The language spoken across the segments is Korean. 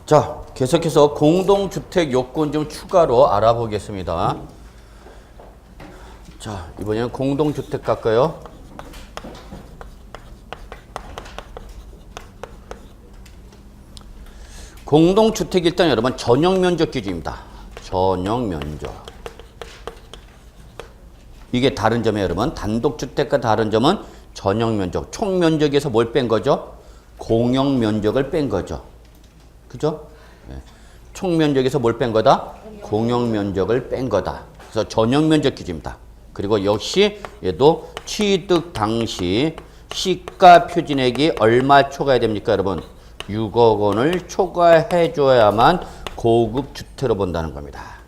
자, 계속해서 공동주택 요건 좀 추가로 알아보겠습니다. 자, 이번에는 공동주택 갈까요? 공동주택 일단 여러분 전용면적 기준입니다. 전용면적. 이게 다른 점이에요, 여러분. 단독주택과 다른 점은 전용면적. 총면적에서 뭘 뺀 거죠? 공용면적을 뺀 거죠. 그죠? 네. 총면적에서 뭘 뺀 거다? 공용면적을 뺀 거다. 그래서 전용면적 기준입니다. 그리고 역시 얘도 취득 당시 시가 표준액이 얼마 초과해야 됩니까, 여러분? 6억 원을 초과해 줘야만 고급 주택으로 본다는 겁니다.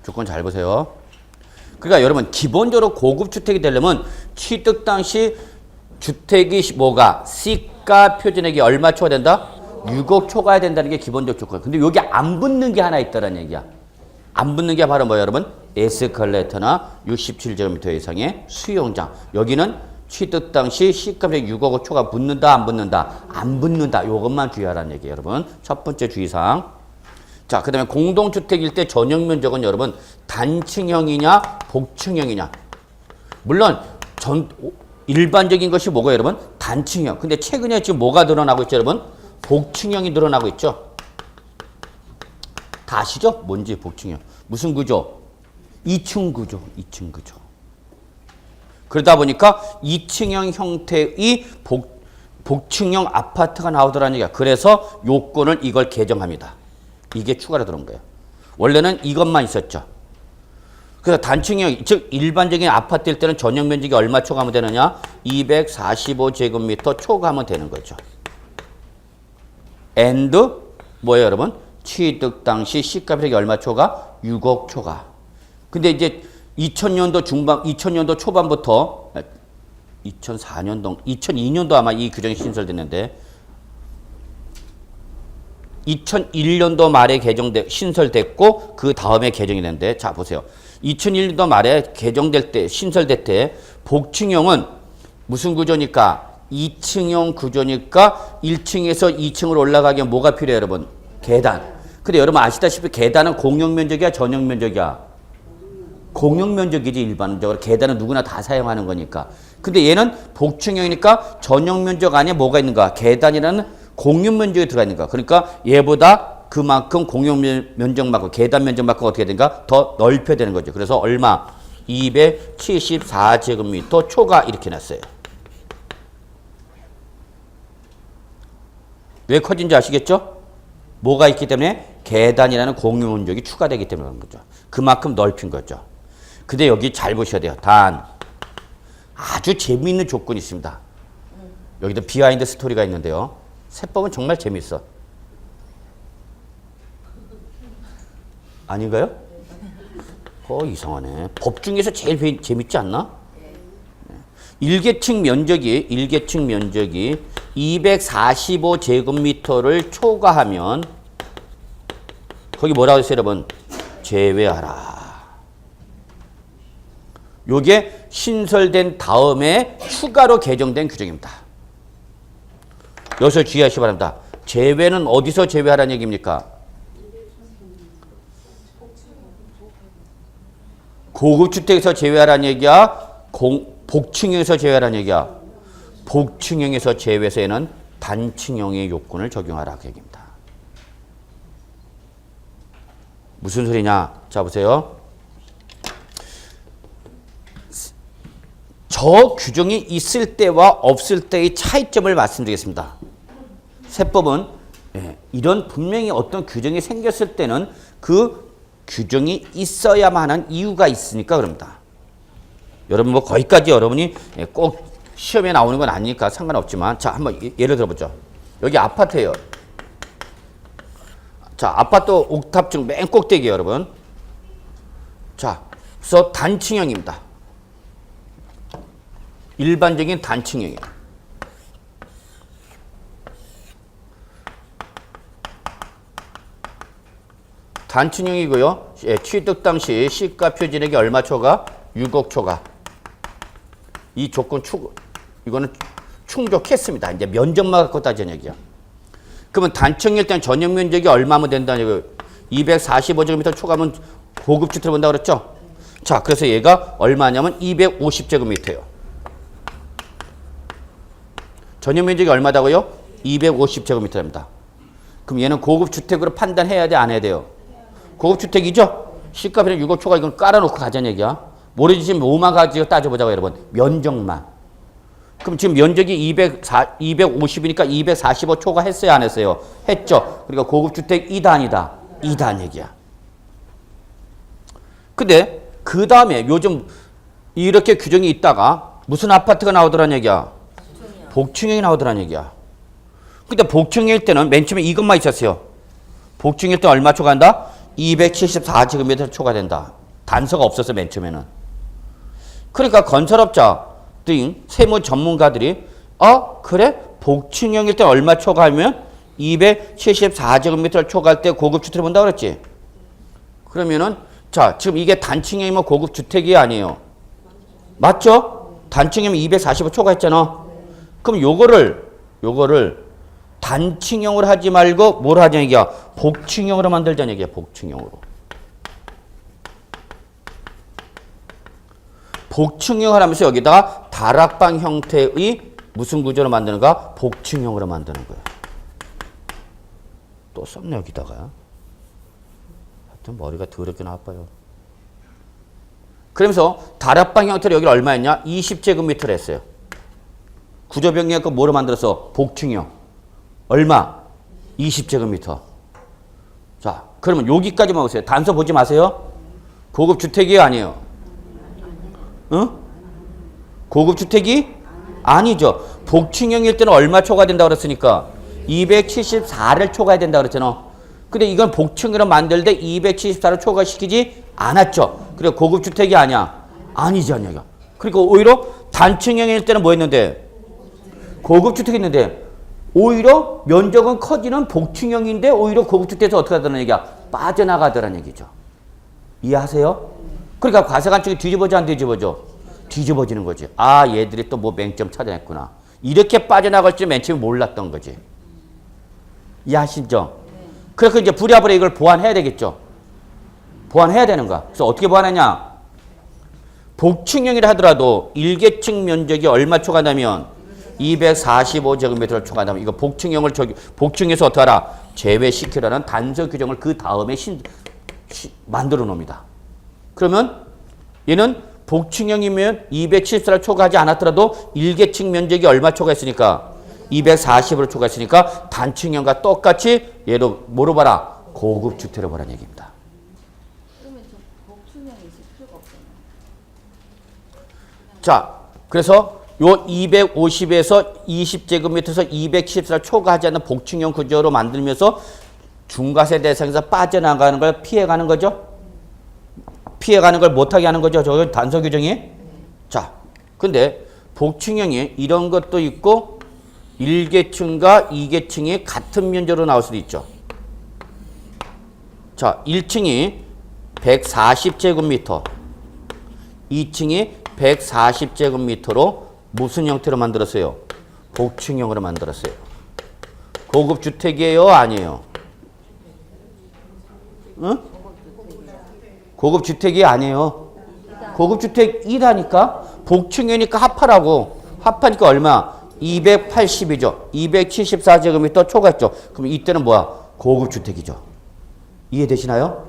조건 잘 보세요. 그러니까 여러분 기본적으로 고급 주택이 되려면 취득 당시 주택이 뭐가 시가 표준액이 얼마 초과된다? 6억 초과해야 된다는 게 기본적 조건. 근데 여기 안 붙는 게 하나 있다는 얘기야. 안 붙는 게 바로 뭐야, 여러분? 에스컬레이터나 67제곱미터 이상의 수용장. 여기는 취득 당시 시가표준액 6억 초과 붙는다, 안 붙는다? 안 붙는다. 이것만 주의하라는 얘기예요, 여러분. 첫 번째 주의사항. 자, 그 다음에 공동주택일 때 전용면적은 여러분 단층형이냐 복층형이냐. 물론 일반적인 것이 뭐가 여러분? 단층형. 근데 최근에 지금 뭐가 늘어나고 있죠, 여러분? 복층형이 늘어나고 있죠. 다 아시죠? 뭔지 복층형. 무슨 구조? 2층 구조. 2층 구조. 그러다 보니까 2층형 형태의 복층형 아파트가 나오더라는 얘기야. 그래서 요건을 이걸 개정합니다. 이게 추가로 들어온 거예요. 원래는 이것만 있었죠. 그래서 단층형, 즉 일반적인 아파트일 때는 전용 면적이 얼마 초과하면 되느냐? 245제곱미터 초과하면 되는 거죠. and 뭐예요, 여러분? 취득 당시 시가표준액이 얼마 초과? 6억 초과. 근데 이제 2000년도 중반, 2000년도 초반부터 2002년도 아마 이 규정이 신설됐는데 2001년도 말에 신설됐고 그 다음에 개정이 됐는데 자 보세요. 2001년도 말에 개정될 때 신설될 때 복층형은 무슨 구조니까 2층형 구조니까 1층에서 2층으로 올라가기 위해 뭐가 필요해요, 여러분? 계단. 근데 여러분 아시다시피 계단은 공용면적이야, 전용면적이야? 공용면적이지. 일반적으로 계단은 누구나 다 사용하는 거니까. 근데 얘는 복층형이니까 전용면적 안에 뭐가 있는가? 계단이라는 공용면적이 들어가 있는 거야. 그러니까 얘보다 그만큼 공용면적만큼 계단 면적만큼 어떻게 되는가? 더 넓혀야 되는 거죠. 그래서 얼마? 274제곱미터 초과 이렇게 놨어요. 왜 커진지 아시겠죠? 뭐가 있기 때문에? 계단이라는 공용면적이 추가되기 때문에 그런 거죠. 그만큼 넓힌 거죠. 근데 여기 잘 보셔야 돼요. 단 아주 재미있는 조건이 있습니다. 여기도 비하인드 스토리가 있는데요. 세법은 정말 재밌어. 아닌가요? 이상하네. 법 중에서 제일 재밌지 않나? 1계층 면적이 245제곱미터를 초과하면 거기 뭐라고 했어요, 여러분? 제외하라. 요게 신설된 다음에 추가로 개정된 규정입니다. 여기서 주의하시기 바랍니다. 제외는 어디서 제외하라는 얘기입니까? 고급주택에서 제외하라는 얘기야? 복층형에서 제외하라는 얘기야? 복층형에서 제외해서 얘는 단층형의 요건을 적용하라 그 얘기입니다. 무슨 소리냐? 자 보세요. 저 규정이 있을 때와 없을 때의 차이점을 말씀드리겠습니다. 세법은 이런 분명히 어떤 규정이 생겼을 때는 그 규정이 있어야만 하는 이유가 있으니까 그럽니다. 여러분 뭐 거기까지 여러분이 꼭 시험에 나오는 건 아니니까 상관없지만 자 한번 예를 들어보죠. 여기 아파트예요. 자 아파트 옥탑층 맨 꼭대기예요, 여러분. 자 그래서 단층형입니다. 일반적인 단층형이에요. 단층형이고요. 취득 당시 시가 표준액이 얼마 초과? 6억 초과. 이 조건 이거는 충족했습니다. 이제 면적만 갖고 따지는 얘기야. 그러면 단층일 때는 전용 면적이 얼마면 된다는 얘기예요. 245제곱미터 초과하면 고급 주택을 본다고 그랬죠? 자, 그래서 얘가 얼마냐면 250제곱미터예요. 전용 면적이 얼마다고요? 250제곱미터입니다. 그럼 얘는 고급 주택으로 판단해야 돼, 안 해야 돼요? 고급 주택이죠? 시가비는 6억 초과 이건 깔아놓고 가자는 얘기야. 모르지 뭐만 가지고 따져보자고 여러분. 면적만. 그럼 지금 면적이 250이니까 245 초과했어요, 안 했어요? 했죠. 그러니까 고급 주택 2단이다. 2단 얘기야. 근데 그 다음에 요즘 이렇게 규정이 있다가 무슨 아파트가 나오더란 얘기야? 복층형이 나오더란 얘기야. 근데 복층일 때는 맨 처음에 이것만 있었어요. 복층일 때 얼마 초과한다? 274제곱미터 초과된다. 단서가 없었어, 맨 처음에는. 그러니까 건설업자들, 세무 전문가들이 그래? 복층형일 때 얼마 초과하면 274제곱미터 초과할 때 고급 주택을 본다고 그랬지? 그러면은 자, 지금 이게 단층형이면 고급 주택이 아니에요. 맞죠? 단층형이면 245 초과했잖아. 그럼 요거를 단층형으로 하지 말고 뭘 하자는 얘기야? 복층형으로 만들자는 얘기야. 복층형으로. 복층형을 하면서 여기다가 다락방 형태의 무슨 구조로 만드는가? 복층형으로 만드는 거예요. 또 썼네 여기다가. 하여튼 머리가 더럽게 나빠요. 그러면서 다락방 형태로 여기 얼마였냐? 20제곱미터를 했어요. 구조변경해서 뭐로 만들었어? 복층형. 얼마? 20제곱미터. 자, 그러면 여기까지만 보세요. 단서 보지 마세요. 고급 주택이 아니에요. 응? 고급 주택이 아니죠. 복층형일 때는 얼마 초과된다고 그랬으니까 274를 초과해야 된다고 그랬잖아. 근데 이건 복층으로 만들 때 274를 초과시키지 않았죠. 그리고 고급 주택이 아니야. 아니지 않냐. 그러니까 오히려 단층형일 때는 뭐 했는데? 고급 주택이 있는데 오히려 면적은 커지는 복층형인데 오히려 고급 주택에서 어떻게 하더라는 얘기야? 빠져나가더라는 얘기죠. 이해하세요? 그러니까 과세관청이 뒤집어져 안 뒤집어져? 뒤집어지는 거지. 아, 얘들이 또 뭐 맹점 찾아냈구나. 이렇게 빠져나갈 줄 맨 처음에 몰랐던 거지. 이해하시죠? 그래서 이제 부랴부랴 이걸 보완해야 되겠죠. 보완해야 되는 거야. 그래서 어떻게 보완하냐? 복층형이라 하더라도 일개층 면적이 얼마 초과하냐면 245제곱미터를 초과한다면 이거 복층형을 복층에서 어떻게 하라? 제외시키라는 단서 규정을 그 다음에 만들어 놉니다. 그러면 얘는 복층형이면 274를 초과하지 않았더라도 일개층 면적이 얼마 초과했으니까 240으로 초과했으니까 단층형과 똑같이 얘도 뭐로 봐라? 고급 주택으로 보라는 얘기입니다. 그러면 저 복층형이 있을 필요가 없잖아요. 자, 그래서 요 250에서 20제곱미터에서 214를 초과하지 않는 복층형 구조로 만들면서 중과세 대상에서 빠져나가는 걸 피해가는 거죠. 피해가는 걸 못하게 하는 거죠. 저 단서 규정이. 자, 근데 복층형이 이런 것도 있고 1계층과 2계층이 같은 면적으로 나올 수도 있죠. 자, 1층이 140제곱미터, 2층이 140제곱미터로 무슨 형태로 만들었어요? 복층형으로 만들었어요. 고급 주택이에요? 아니에요? 응? 고급 주택이 아니에요. 고급 주택이라니까? 복층이니까 합하라고. 합하니까 얼마? 280이죠. 274제곱미터 초과했죠. 그럼 이때는 뭐야? 고급 주택이죠. 이해되시나요?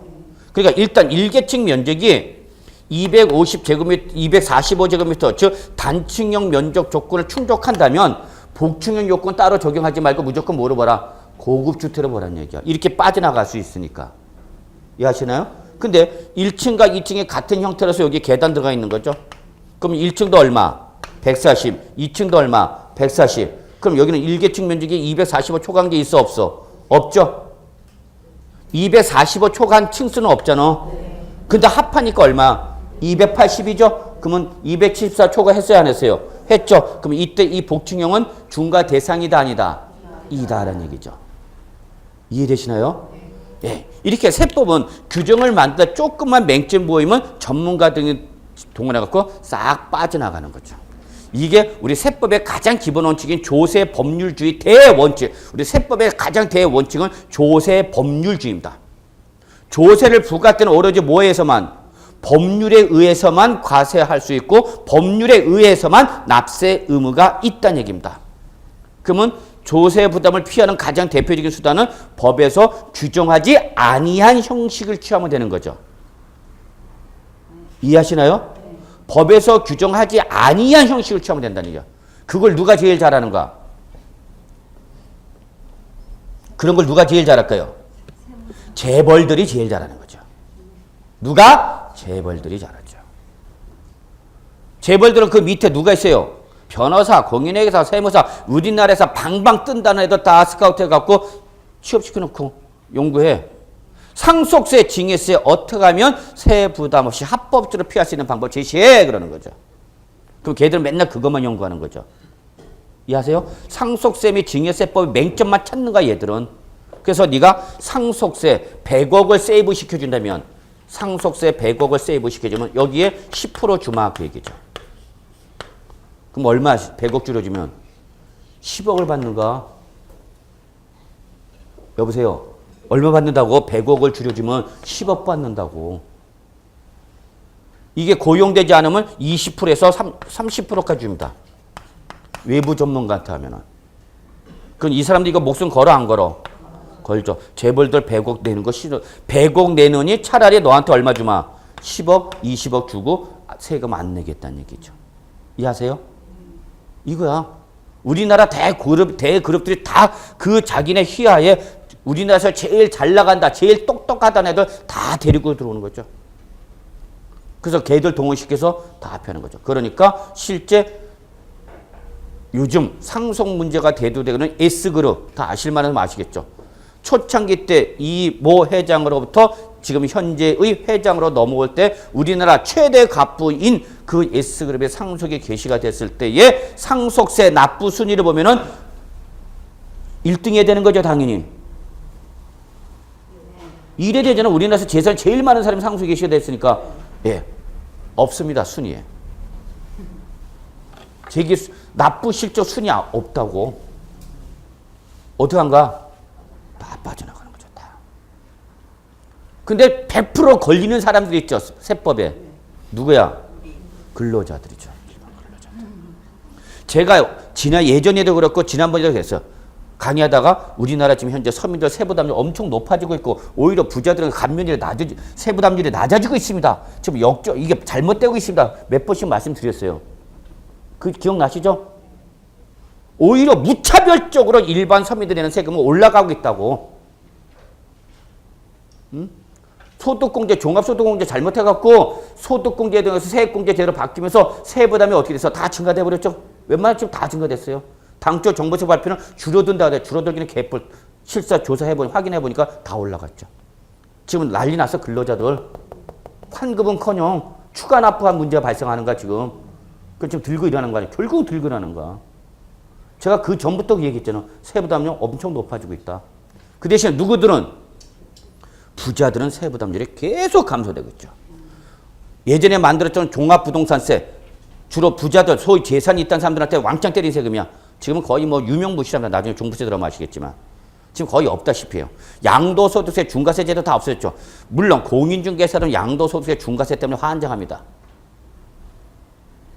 그러니까 일단 1계층 면적이 250제곱미터, 245제곱미터, 즉 단층형 면적 조건을 충족한다면 복층형 요건 따로 적용하지 말고 무조건 뭐로 보라? 고급 주택으로 보라는 얘기야. 이렇게 빠져나갈 수 있으니까. 이해하시나요? 근데 1층과 2층이 같은 형태라서 여기 계단 들어가 있는 거죠. 그럼 1층도 얼마? 140. 2층도 얼마? 140. 그럼 여기는 1계층 면적이 245 초과한 게 있어 없어? 없죠? 245 초과한 층수는 없잖아. 근데 합하니까 얼마? 280이죠? 그러면 274 초과했어요 안 했어요? 했죠? 그럼 이때 이 복층형은 중과 대상이다 아니다? 이다라는 얘기죠. 이해되시나요? 예. 이렇게 세법은 규정을 만들다 조금만 맹점 보이면 전문가 등이 동원해갖고 싹 빠져나가는 거죠. 이게 우리 세법의 가장 기본 원칙인 조세 법률주의 대원칙. 우리 세법의 가장 대원칙은 조세 법률주의입니다. 조세를 부과할 때는 오로지 뭐에 의해서만? 법률에 의해서만 과세할 수 있고 법률에 의해서만 납세 의무가 있다는 얘기입니다. 그러면 조세 부담을 피하는 가장 대표적인 수단은 법에서 규정하지 아니한 형식을 취하면 되는 거죠. 이해하시나요? 법에서 규정하지 아니한 형식을 취하면 된다는 얘기야. 그걸 누가 제일 잘하는가? 그런 걸 누가 제일 잘할까요? 재벌들이 제일 잘하는 거죠. 누가? 재벌들이 잘하죠. 재벌들은 그 밑에 누가 있어요? 변호사, 공인회계사, 세무사, 우리나라에서 방방 뜬다는 애들 다 스카우트 해갖고 취업시켜놓고 연구해. 상속세, 징여세 어떻게 하면 세 부담 없이 합법적으로 피할 수 있는 방법 제시해 그러는 거죠. 그럼 걔들은 맨날 그것만 연구하는 거죠. 이해하세요? 상속세 및 징여세법의 맹점만 찾는 거야 얘들은. 그래서 네가 상속세 100억을 세이브 시켜준다면 상속세 100억을 세이브 시켜주면 여기에 10% 주마 그 얘기죠. 그럼 얼마 100억 줄여주면 10억을 받는가? 여보세요. 얼마 받는다고? 100억을 줄여주면 10억 받는다고. 이게 고용되지 않으면 20%에서 30%까지 줍니다. 외부 전문가한테 하면은. 그럼 이 사람들 이거 목숨 걸어 안 걸어? 걸죠. 재벌들 100억 내는 거 싫어. 100억 내느니 차라리 너한테 얼마 주마? 10억, 20억 주고 세금 안 내겠다는 얘기죠. 이해하세요? 이거야. 우리나라 대그룹들이 다 그 자기네 휘하에 우리나라에서 제일 잘 나간다, 제일 똑똑하다는 애들 다 데리고 들어오는 거죠. 그래서 걔들 동원시켜서 다 합의하는 거죠. 그러니까 실제 요즘 상속 문제가 대두되는 S그룹 다 아실만한 거 아시겠죠? 초창기 때 이 모 회장으로부터 지금 현재의 회장으로 넘어올 때 우리나라 최대 갑부인 그 S그룹의 상속이 개시가 됐을 때의 상속세 납부 순위를 보면은 1등 해야 되는 거죠, 당연히. 이래 되잖아. 우리나라에서 재산 제일 많은 사람이 상속이 개시가 됐으니까 예, 없습니다, 순위에. 제기 납부 실적 순위 없다고. 어떻게 한가? 다 빠져나가는 거죠, 다. 근데 100% 걸리는 사람들이 있죠, 세법에. 누구야? 근로자들이죠. 근로자들. 제가 예전에도 그렇고 지난번에도 그랬어요. 강의하다가 우리나라 지금 현재 서민들 세부담률 엄청 높아지고 있고 오히려 부자들은 감면율이 세부담률이 낮아지고 있습니다. 지금 이게 잘못되고 있습니다. 몇 번씩 말씀드렸어요. 그 기억나시죠? 오히려 무차별적으로 일반 서민들이 내는 세금은 올라가고 있다고. 소득공제, 종합소득공제 잘못해갖고 소득공제에 대해서 세액공제 제대로 바뀌면서 세부담이 어떻게 돼서 다 증가돼 버렸죠. 웬만하면 지금 다 증가됐어요. 당초 정부에서 발표는 줄어든다 그래. 줄어들기는 개뿔. 실사 조사해보니 확인해보니까 다 올라갔죠. 지금 난리 났어. 근로자들. 환급은커녕 추가 납부한 문제가 발생하는 거야 지금. 그 지금 들고 일하는 거 아니야. 결국 들고 일하는 거야. 제가 그 전부터 얘기했잖아. 세부담률 엄청 높아지고 있다. 그 대신 누구들은 부자들은 세부담률이 계속 감소되고 있죠. 예전에 만들었던 종합부동산세 주로 부자들 소위 재산이 있다는 사람들한테 왕창 때린 세금이야. 지금은 거의 뭐 유명무실합니다. 나중에 종부세 들어가면 아시겠지만. 지금 거의 없다시피 해요. 양도소득세, 중과세 제도 다 없어졌죠. 물론 공인중개사들은 양도소득세, 중과세 때문에 환장합니다.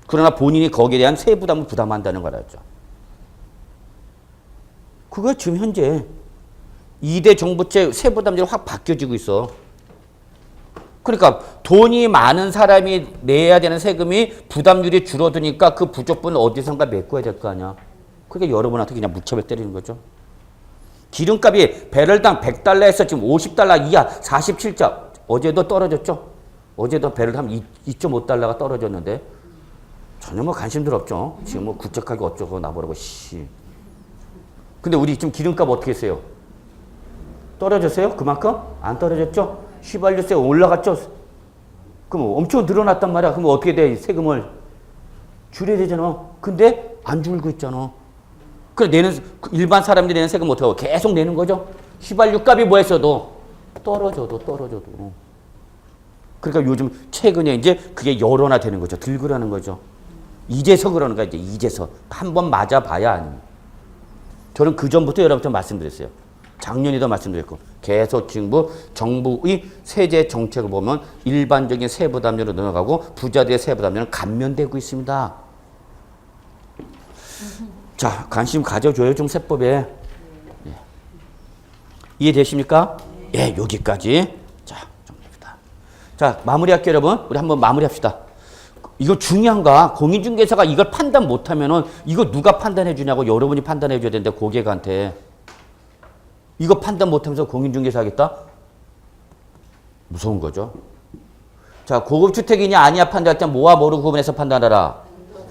그러나 본인이 거기에 대한 세부담을 부담한다는 거라죠. 그거 지금 현재 2대 정부채 세부담률이 확 바뀌어지고 있어. 그러니까 돈이 많은 사람이 내야 되는 세금이 부담률이 줄어드니까 그 부족분을 어디선가 메꿔야 될 거 아니야. 그러니까 여러분한테 그냥 무차별 때리는 거죠. 기름값이 배럴당 100달러에서 지금 50달러 이하 47자. 어제도 떨어졌죠. 어제도 배럴당 2.5달러가 떨어졌는데 전혀 뭐 관심들 없죠. 지금 뭐 국적하기 어쩌고 나버리고 씨. 근데 우리 지금 기름값 어떻게 했어요? 떨어졌어요? 그만큼? 안 떨어졌죠? 휘발유세 올라갔죠? 그럼 엄청 늘어났단 말이야. 그럼 어떻게 돼? 세금을 줄여야 되잖아. 근데 안 줄고 있잖아. 그래 일반 사람들이 내는 세금 어떻게 하고? 계속 내는 거죠. 휘발유 값이 뭐 했어도 떨어져도. 그러니까 요즘 최근에 이제 그게 여론화되는 거죠. 들그라는 거죠. 이제서 그러는 거야, 이제 이제서. 한번 맞아봐야 아니. 저는 그 전부터 여러분한테 말씀드렸어요. 작년에도 말씀드렸고, 개소층부 정부의 세제 정책을 보면 일반적인 세부담료로 늘어가고 부자들의 세부담료는 감면되고 있습니다. 자, 관심 가져줘요, 좀 세법에. 예. 이해되십니까? 예, 여기까지. 자, 정리합니다. 자, 마무리할게요, 여러분. 우리 한번 마무리합시다. 이거 중요한 거야. 공인중개사가 이걸 판단 못하면은 이거 누가 판단해 주냐고 여러분이 판단해 줘야 되는데 고객한테. 이거 판단 못하면서 공인중개사 하겠다? 무서운 거죠. 자, 고급주택이냐 아니냐 판단할 때 뭐와 뭐로 구분해서 판단하라.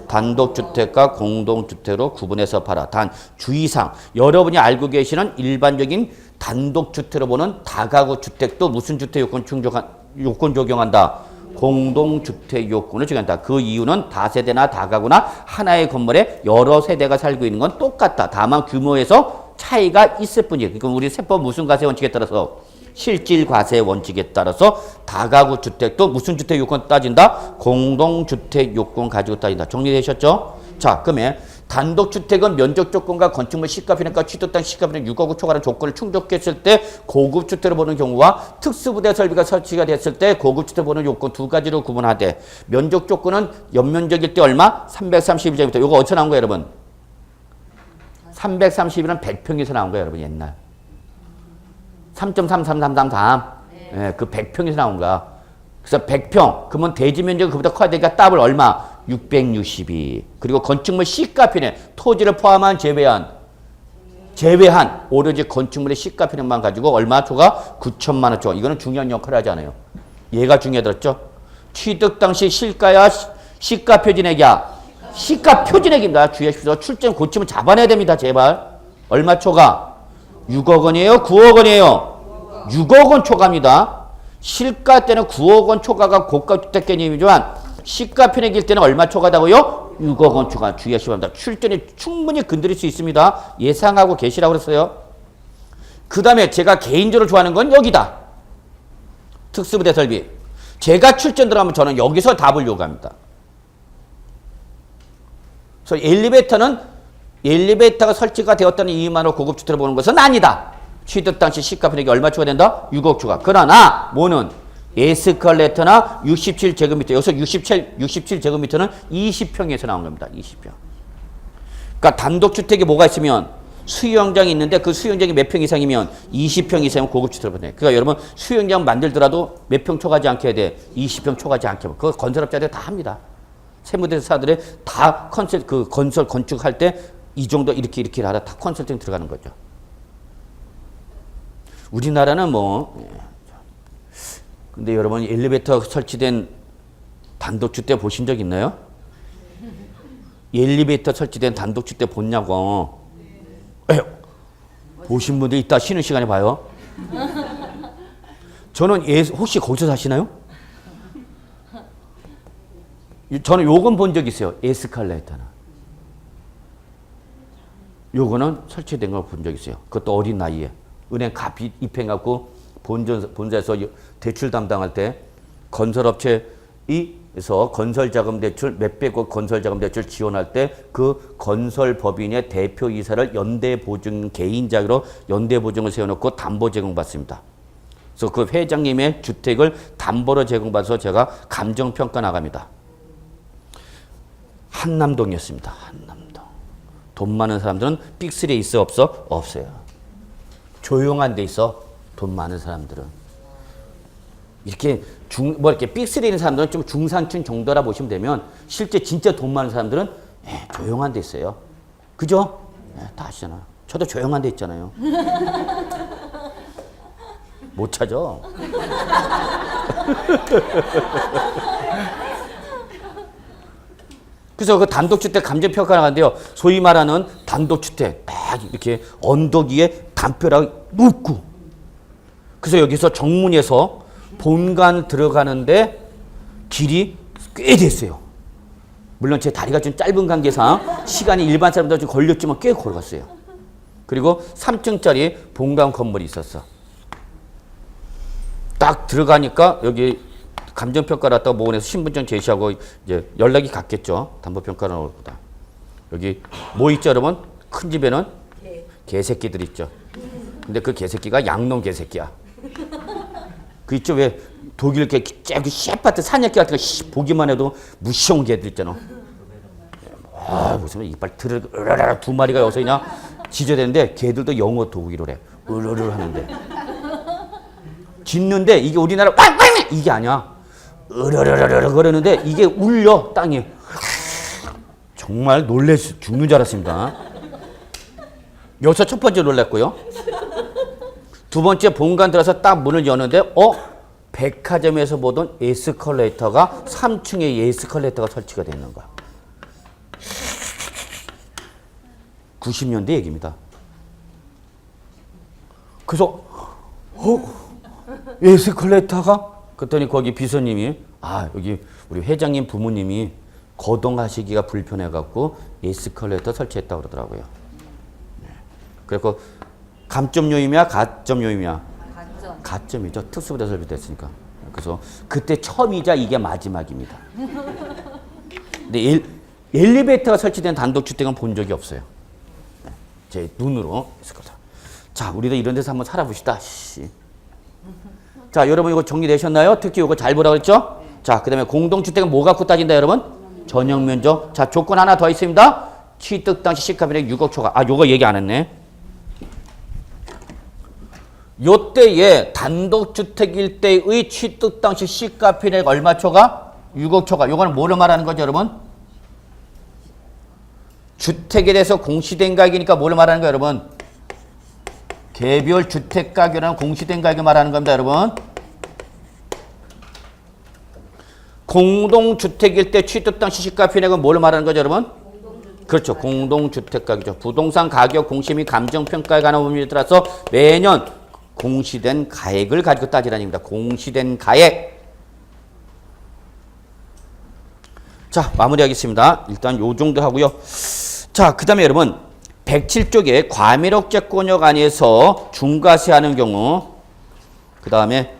단독주택과 공동주택으로 구분해서 팔아. 단 주의사항. 여러분이 알고 계시는 일반적인 단독주택으로 보는 다가구 주택도 무슨 주택 요건 적용한다. 공동주택 요건을 적용한다. 그 이유는 다세대나 다가구나 하나의 건물에 여러 세대가 살고 있는 건 똑같다. 다만 규모에서 차이가 있을 뿐이에요. 그러니까 우리 세법 무슨 과세 원칙에 따라서 실질 과세 원칙에 따라서 다가구 주택도 무슨 주택 요건 따진다? 공동주택 요건 가지고 따진다. 정리되셨죠? 자, 그러면 단독주택은 면적 조건과 건축물 시가평가 취득 땅 시가평 6억 원 초과하는 조건을 충족했을 때 고급주택을 보는 경우와 특수부대 설비가 설치가 됐을 때 고급주택을 보는 요건 두 가지로 구분하되 면적 조건은 연면적일 때 얼마? 331제곱미터. 이거 어디서 나온 거예요, 여러분? 331은 100평에서 나온 거예요, 여러분, 옛날. 3.33333. 예, 그 100평에서 나온 거야. 그래서 100평. 그러면 대지 면적이 그보다 커야 되니까 더블 얼마? 662. 그리고 건축물 시가평에 토지를 포함한 제외한 오로지 건축물의 시가평만 가지고 얼마 초과? 9천만 원 초과. 이거는 중요한 역할을 하지 않아요. 얘가 중요하더랬죠? 취득 당시 실가야 시가 표준액이야. 시가 표준액입니다. 주의하십시오. 출전 고치면 잡아내야 됩니다. 제발. 얼마 초과? 6억 원이에요? 9억 원이에요? 6억 원 초과입니다. 실가 때는 9억 원 초과가 고가주택 개념이지만 시가 편액일 때는 얼마 초과다고요? 6억 원 초과. 주의하시기 바랍니다. 출전이 충분히 건드릴 수 있습니다. 예상하고 계시라고 그랬어요. 그 다음에 제가 개인적으로 좋아하는 건 여기다. 특수부대 설비. 제가 출전 들어가면 저는 여기서 답을 요구합니다. 그래서 엘리베이터가 설치가 되었다는 이유만으로 고급주택을 보는 것은 아니다. 취득 당시 시가 편액이 얼마 초과된다? 6억 초과. 그러나 뭐는 에스컬레이터나 67제곱미터. 여기서 67제곱미터는 20평에서 나온 겁니다. 20평. 그러니까 단독주택에 뭐가 있으면 수영장이 있는데 그 수영장이 몇 평 이상이면 20평 이상이면 고급주택을 보내. 그러니까 여러분 수영장 만들더라도 몇 평 초과하지 않게 해야 돼. 20평 초과하지 않게. 그거 건설업자들이 다 합니다. 세무대사들이 다 건설 건축할 때 이 정도 이렇게 하다 다 컨설팅 들어가는 거죠. 우리나라는 근데 여러분 엘리베이터 설치된 단독주택 보신 적 있나요? 엘리베이터 설치된 단독주택 봤냐고. 보신 분들 이따 쉬는 시간에 봐요. 저는 혹시 거기서 사시나요? 저는 요건 본 적 있어요. 에스컬레이터는. 요거는 설치된 걸 본 적 있어요. 그것도 어린 나이에. 은행 값 입행갖고 본사에서 대출 담당할 때 건설업체에서 건설자금 대출 몇백억 건설자금 대출 지원할 때 그 건설법인의 대표이사를 연대보증 개인자로 연대보증을 세워놓고 담보 제공받습니다. 그래서 그 회장님의 주택을 담보로 제공받아서 제가 감정평가 나갑니다. 한남동이었습니다. 한남동. 돈 많은 사람들은 삑스리에 있어 없어? 없어요. 조용한 데 있어. 돈 많은 사람들은. 이렇게 이렇게 삑스리 있는 사람들은 좀 중산층 정도라 보시면 되면 실제 진짜 돈 많은 사람들은 조용한 데 있어요. 그죠? 다 아시잖아요. 저도 조용한 데 있잖아요. 못 찾아. 그래서 그 단독주택 감정평가 나가는데요. 소위 말하는 단독주택 딱 이렇게 언덕 위에 담벼락 높고 그래서 여기서 정문에서 본관 들어가는데 길이 꽤 됐어요. 물론 제 다리가 좀 짧은 관계상 시간이 일반 사람보다 좀 걸렸지만 꽤 걸어갔어요. 그리고 3층짜리 본관 건물이 있었어. 딱 들어가니까 여기 감정평가를 갖다가 모은해서 신분증 제시하고 이제 연락이 갔겠죠. 담보평가를 보다. 여기 뭐 있죠, 여러분? 큰 집에는 개새끼들 있죠. 근데 그 개새끼가 양놈 개새끼야. 그 있죠, 왜 독일 이렇게 쫙 셰파트 사냥개 같은 거 보기만 해도 무시한 개들 있잖아. 아, 무슨 이빨 으르르 두 마리가 여기서 그냥 지저대는데 걔들도 영어 독일어를 해. 으르르 하는데. 짖는데 이게 우리나라 꽝꽝 이게 아니야. 으르르르르 거리는데 이게 울려 땅이. 정말 놀래서 죽는 줄 알았습니다. 여기서 첫 번째 놀랐고요. 두 번째 본관 들어서 딱 문을 여는데 백화점에서 보던 에스컬레이터가 3층에 에스컬레이터가 설치가 되어 있는 거야. 90년대 얘기입니다. 그래서 에스컬레이터가? 그랬더니 거기 비서님이 여기 우리 회장님 부모님이 거동하시기가 불편해갖고 에스컬레이터 설치했다고 그러더라고요. 그래서 감점 요임이야, 가점 요임이야? 가점이죠. 특수부대 설비됐으니까. 그래서 그때 처음이자 이게 마지막입니다. 근데 엘리베이터가 설치된 단독주택은 본 적이 없어요. 제 눈으로 했을 거다. 자, 우리도 이런 데서 한번 살아봅시다. 자, 여러분 이거 정리되셨나요? 특히 이거 잘 보라고 했죠? 자, 그 다음에 공동주택은 뭐 갖고 따진다, 여러분? 전용면적. 자, 조건 하나 더 있습니다. 취득 당시 시가비는 6억 초과. 요거 얘기 안 했네. 요때에 단독주택일 때의 취득 당시 시가비는 얼마 초과? 6억 초과. 요거는 뭐를 말하는 거죠, 여러분? 주택에 대해서 공시된 가격이니까 뭐를 말하는 거예요, 여러분? 개별 주택 가격이라는 공시된 가격을 말하는 겁니다, 여러분. 공동주택일 때 취득 당시 시가비는 뭐를 말하는 거죠, 여러분? 그렇죠. 공동주택 가격이죠. 부동산 가격 공시 및 감정평가에 관한 법률에 따라서 매년 공시된 가액을 가지고 따지라는 얘기입니다. 공시된 가액. 자, 마무리하겠습니다. 일단 요 정도 하고요. 자, 그 다음에 여러분 107쪽에 과밀억제권역 안에서 중과세하는 경우, 그 다음에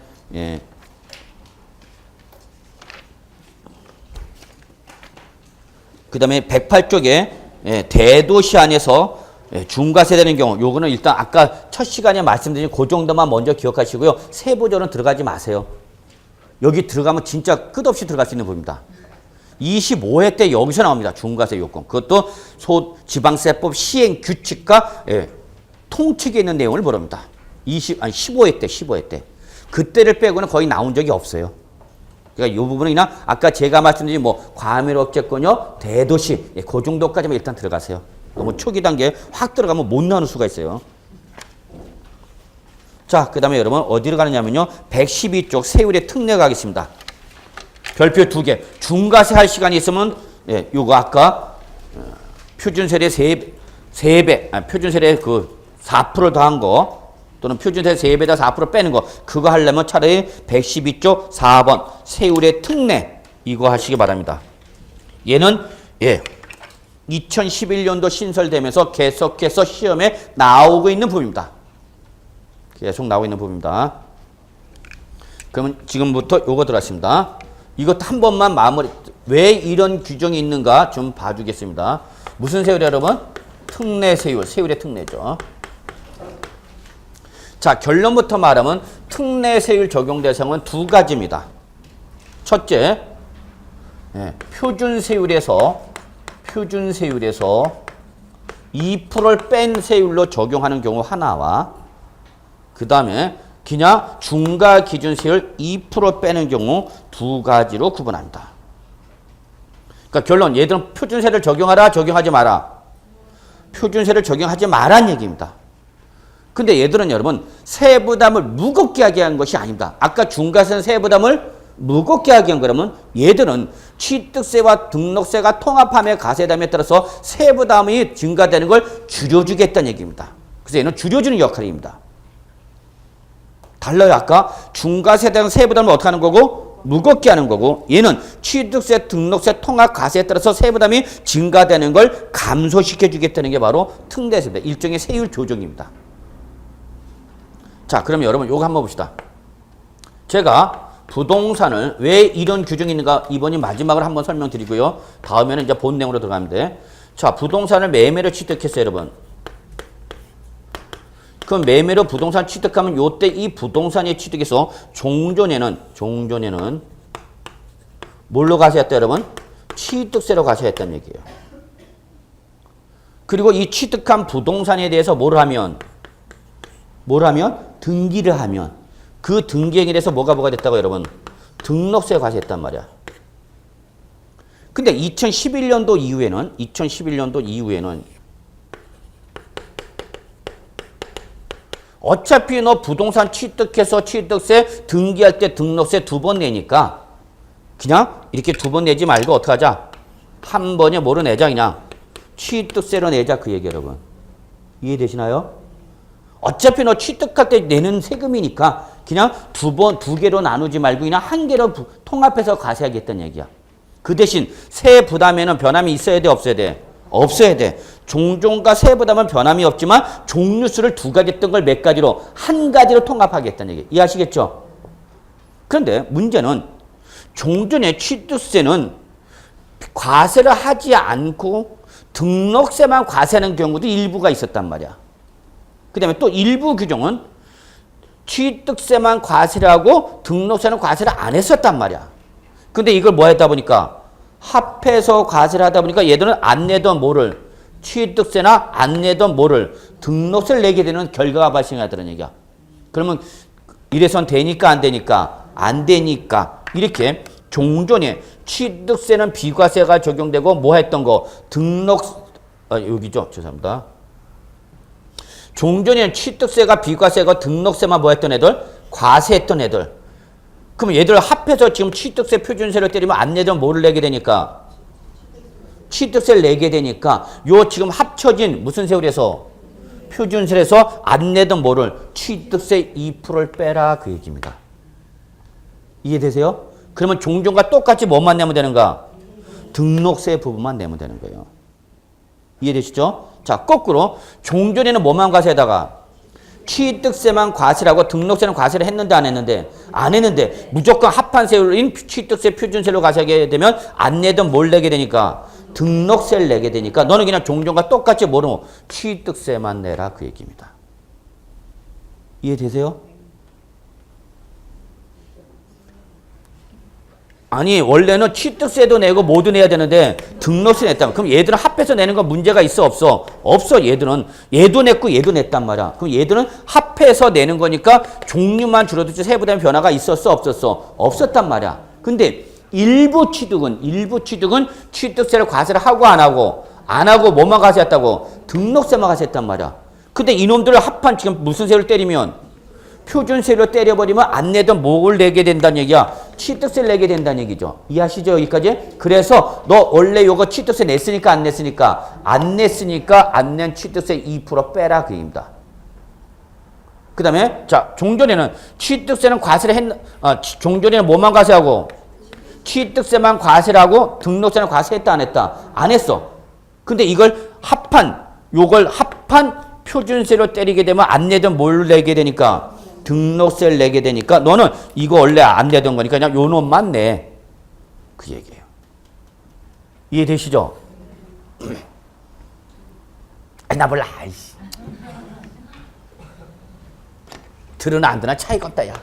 그 다음에 108쪽에 대도시 안에서 중과세되는 경우, 요거는 일단 아까 첫 시간에 말씀드린 그 정도만 먼저 기억하시고요. 세부적으로는 들어가지 마세요. 여기 들어가면 진짜 끝없이 들어갈 수 있는 부분입니다. 25회 때 여기서 나옵니다. 중과세 요건. 그것도 소지방세법 시행 규칙과 통칙에 있는 내용을 모릅니다. 15회 때. 그때를 빼고는 거의 나온 적이 없어요. 그러니까 이 부분은 그냥 아까 제가 말씀드린 과밀억제권요, 대도시, 그 정도까지만 일단 들어가세요. 너무 초기 단계에 확 들어가면 못 나오는 수가 있어요. 자, 그 다음에 여러분 어디로 가느냐면요. 112쪽 세율의 특례 가겠습니다. 별표 2개. 중과세 할 시간이 있으면 요거 아까 표준세례 3배, 표준세례 그 4% 더한 거, 또는 표준세례 3배다 4% 빼는 거, 그거 하려면 차라리 112쪽 4번 세율의 특례 이거 하시기 바랍니다. 얘는 2011년도 신설되면서 계속해서 시험에 나오고 있는 부분입니다. 계속 나오고 있는 부분입니다. 그러면 지금부터 요거 들어갔습니다. 이것도 한 번만 마무리, 왜 이런 규정이 있는가 좀 봐주겠습니다. 무슨 세율이에요, 여러분? 특례 세율, 세율의 특례죠. 자, 결론부터 말하면 특례 세율 적용 대상은 두 가지입니다. 첫째, 표준 세율에서 2%를 뺀 세율로 적용하는 경우 하나와, 그 다음에 그냥 중과 기준 세율 2% 빼는 경우 두 가지로 구분합니다. 그러니까 결론, 얘들은 표준세를 적용하라, 적용하지 마라. 표준세를 적용하지 마라는 얘기입니다. 근데 얘들은 여러분 세부담을 무겁게 하게 한 것이 아닙니다. 아까 중과세는 세부담을 무겁게 하게 한 거라면 얘들은 취득세와 등록세가 통합하며 가세담에 따라서 세부담이 증가되는 걸 줄여주겠다는 얘기입니다. 그래서 얘는 줄여주는 역할입니다. 달라요. 아까 중과세에 대한 세부담을 어떻게 하는 거고? 무겁게 하는 거고, 얘는 취득세, 등록세, 통합, 가세에 따라서 세부담이 증가되는 걸 감소시켜 주겠다는 게 바로 특례세입니다. 일종의 세율 조정입니다. 자, 그러면 여러분 요거 한번 봅시다. 제가 부동산을 왜 이런 규정이 있는가 이번이 마지막으로 한번 설명드리고요. 다음에는 이제 본 내용으로 들어가면 돼. 자, 부동산을 매매로 취득했어요, 여러분. 그럼 매매로 부동산 취득하면 요때 이 부동산이 취득해서 종전에는 뭘로 가셔야 했다, 여러분? 취득세로 가셔야 했다는 얘기예요. 그리고 이 취득한 부동산에 대해서 뭘 하면? 등기를 하면 그 등기행위에 대해서 뭐가 됐다고 여러분? 등록세가 가셔했단 말이야. 근데 2011년도 이후에는 어차피 너 부동산 취득해서 취득세 등기할 때 등록세 2번 내니까 그냥 이렇게 2번 내지 말고 어떡하자? 한 번에 뭐로 내자 그냥 취득세로 내자 그 얘기 여러분. 이해되시나요? 어차피 너 취득할 때 내는 세금이니까 그냥 두 개로 나누지 말고 그냥 한 개로 통합해서 가셔야겠다는 얘기야. 그 대신 세 부담에는 변함이 있어야 돼 없어야 돼? 없어야 돼. 종전과 세 부담은 변함이 없지만 종류수를 2가지 했던 걸 몇 가지로 한 가지로 통합하겠다는 얘기. 이해하시겠죠? 그런데 문제는 종전의 취득세는 과세를 하지 않고 등록세만 과세하는 경우도 일부가 있었단 말이야. 그 다음에 또 일부 규정은 취득세만 과세를 하고 등록세는 과세를 안 했었단 말이야. 근데 이걸 뭐 했다 보니까 합해서 과세를 하다 보니까 얘들은 안 내던 뭐를 취득세나 안 내던 뭐를 등록세를 내게 되는 결과가 발생하더라는 얘기야. 그러면 이래선 되니까 안 되니까 안 되니까 이렇게 종전에 취득세는 비과세가 적용되고 뭐 했던 거 여기죠. 죄송합니다. 종전에는 취득세가 비과세가 등록세만 뭐 했던 애들? 과세했던 애들. 그럼 얘들 합해서 지금 취득세 표준세를 때리면 안 내던 뭐를 내게 되니까? 취득세를 내게 되니까 요 지금 합쳐진 무슨 세율에서? 표준세에서 안 내던 뭐를? 취득세 2%를 빼라 그 얘기입니다. 이해되세요? 그러면 종전과 똑같이 뭐만 내면 되는가? 등록세 부분만 내면 되는 거예요. 이해되시죠? 자, 거꾸로 종전에는 뭐만 과세에다가 취득세만 과세라고 등록세는 과세를 했는데 안 했는데? 안 했는데 무조건 합한 세율인 취득세 표준세로 과세하게 되면 안 내던 뭘 내게 되니까? 등록세를 내게 되니까 너는 그냥 종전과 똑같이 뭐로? 취득세만 내라 그 얘기입니다. 이해되세요? 아니 원래는 취득세도 내고 뭐도 내야 되는데 등록세 냈다. 그럼 얘들은 합해서 내는 건 문제가 있어 없어? 없어. 얘들은 얘도 냈고 얘도 냈단 말이야. 그럼 얘들은 합해서 내는 거니까 종류만 줄어들지 세부담 변화가 있었어 없었어? 없었단 말이야. 근데 일부 취득은 취득세를 과세를 하고 안 하고 뭐만 과세했다고? 등록세만 과세했단 말이야. 근데 이놈들을 합한 지금 무슨 세를 때리면 표준세로 때려버리면 안 내던 뭘 내게 된다는 얘기야. 취득세를 내게 된다는 얘기죠. 이해하시죠? 여기까지? 그래서 너 원래 요거 취득세 냈으니까 안 냈으니까? 안 냈으니까 안 낸 취득세 2% 빼라 그 얘기입니다. 그 다음에 자 종전에는 취득세는 과세를 종전에는 뭐만 과세하고? 취득세만 과세를 하고 등록세는 과세했다 안 했다? 안 했어. 근데 이걸 합한 표준세로 때리게 되면 안 내던 뭘 내게 되니까? 등록세를 내게 되니까 너는 이거 원래 안 내던 거니까 그냥 요 놈만 내. 그 얘기예요. 이해되시죠? 나 몰라. 아이씨. 들으나 안 듣나 차이가 없다 야.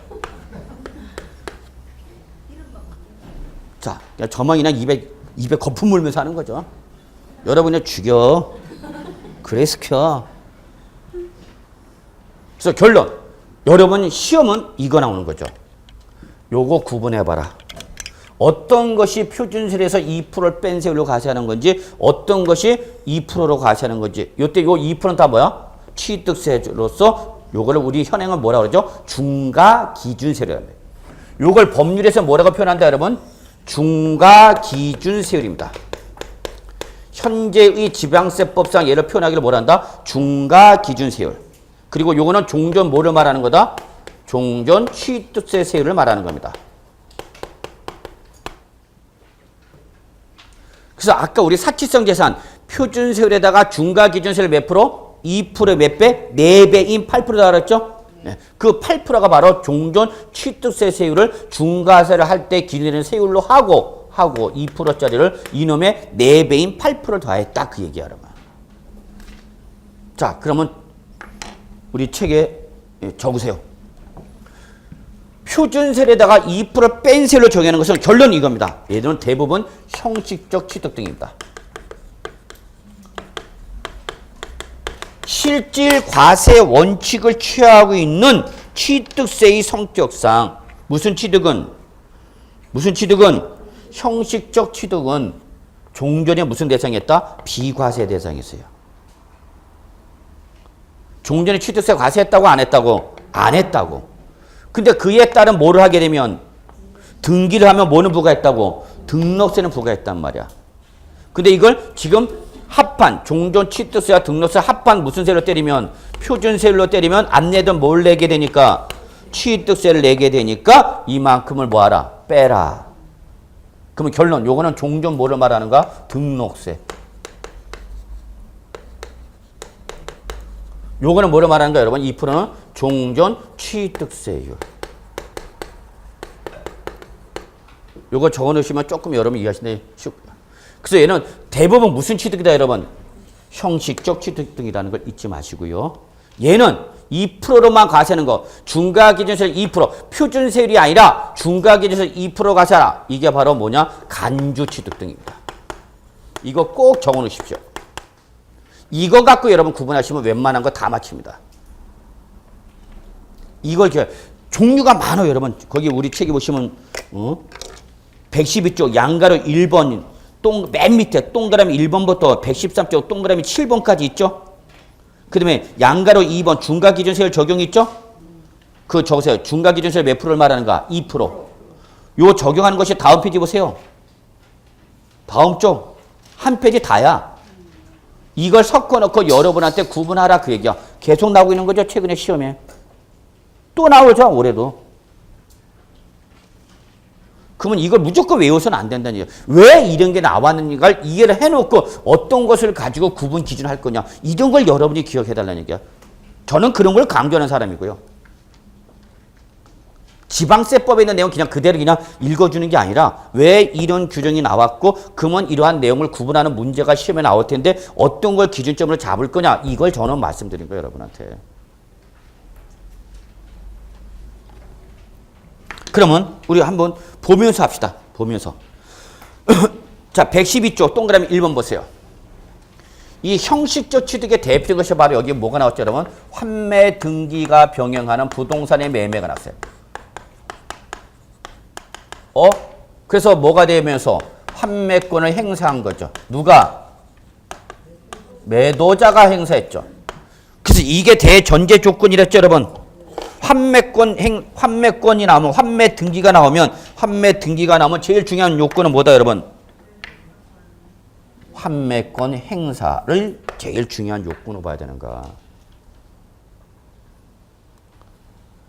자, 저만 그냥 입에 거품 물면서 하는 거죠. 여러분이 죽여. 그래 시켜. 그래서 결론. 여러분 시험은 이거 나오는 거죠. 요거 구분해봐라. 어떤 것이 표준세에서 2%를 뺀 세율로 과세하는 건지 어떤 것이 2%로 과세하는 건지 요때 요 2%는 다 뭐야? 취득세로서 요거를 우리 현행은 뭐라 그러죠? 중과기준세율이라고 해요. 요걸 법률에서 뭐라고 표현한다 여러분? 중과기준세율입니다. 현재의 지방세법상 얘를 표현하기를 뭐라 한다? 중과기준세율. 그리고 요거는 종전 뭐를 말하는 거다? 종전 취득세 세율을 말하는 겁니다. 그래서 아까 우리 사치성 재산 표준세율에다가 중과기준세율 몇 프로? 2% 몇 배? 4배인 8%다 그랬죠? 네. 그 8%가 바로 종전 취득세 세율을 중과세를 할 때 기준되는 세율로 하고 2%짜리를 이놈의 4배인 8%를 더했다. 그 얘기야, 여러분. 자, 그러면 우리 책에 적으세요. 표준세율에다가 2% 뺀 세율로 정하는 것은 결론 이겁니다. 얘들은 대부분 형식적 취득 등입니다. 실질 과세 원칙을 취하고 있는 취득세의 성격상 무슨 취득은 형식적 취득은 종전에 무슨 대상이었다? 비과세 대상이었어요. 종전에 취득세 과세했다고 안 했다고? 안 했다고. 근데 그에 따른 뭐를 하게 되면 등기를 하면 뭐는 부과했다고? 등록세는 부과했단 말이야. 근데 이걸 지금 합한 종전 취득세와 등록세 합한 무슨 세로 때리면 표준세율로 때리면 안 내던 뭘 내게 되니까 취득세를 내게 되니까 이만큼을 뭐하라? 빼라. 그러면 결론 요거는 종전 뭐를 말하는가? 등록세. 요거는 뭐를 말하는가 여러분? 2%는 종전 취득세율. 요거 적어놓으시면 조금 여러분 이해하시는데 쉽고요. 그래서 얘는 대부분 무슨 취득이다 여러분? 형식적 취득 등이라는 걸 잊지 마시고요. 얘는 2%로만 과세하는 거. 중과기준세율 2%. 표준세율이 아니라 중과기준세율 2% 과세하라. 이게 바로 뭐냐? 간주 취득 등입니다. 이거 꼭 적어놓으십시오. 이거 갖고 여러분 구분하시면 웬만한 거 다 맞춥니다. 이걸 종류가 많아요 여러분. 거기 우리 책에 보시면 112쪽 양가로 1번 맨 밑에 동그라미 1번부터 113쪽 동그라미 7번까지 있죠. 그 다음에 양가로 2번 중과기준세율 적용 있죠. 그 적으세요. 중과기준세율 몇 프로를 말하는가? 2%. 요 적용하는 것이 다음 페이지 보세요. 다음 쪽 한 페이지 다야. 이걸 섞어놓고 여러분한테 구분하라 그 얘기야. 계속 나오고 있는 거죠. 최근에 시험에. 또 나오죠. 올해도. 그러면 이걸 무조건 외워서는 안 된다는 얘기예요. 왜 이런 게 나왔는가를 이해를 해놓고 어떤 것을 가지고 구분 기준할 거냐. 이런 걸 여러분이 기억해달라는 얘기야. 저는 그런 걸 강조하는 사람이고요. 지방세법에 있는 내용 그냥 그대로 그냥 읽어주는 게 아니라 왜 이런 규정이 나왔고 그러면 이러한 내용을 구분하는 문제가 시험에 나올 텐데 어떤 걸 기준점으로 잡을 거냐. 이걸 저는 말씀드린 거예요. 여러분한테. 그러면 우리 한번 보면서 합시다. 보면서. 자, 112쪽 동그라미 1번 보세요. 이 형식적 취득의 대표적인 것이 바로 여기 뭐가 나왔죠, 여러분? 환매 등기가 병행하는 부동산의 매매가 나왔어요. 그래서 뭐가 되면서 환매권을 행사한 거죠. 누가? 매도자가 행사했죠. 그래서 이게 대전제 조건이랬죠, 여러분. 환매권이 나오면 환매 등기가 나오면 제일 중요한 요건은 뭐다 여러분? 환매권 행사를 제일 중요한 요건으로 봐야 되는가.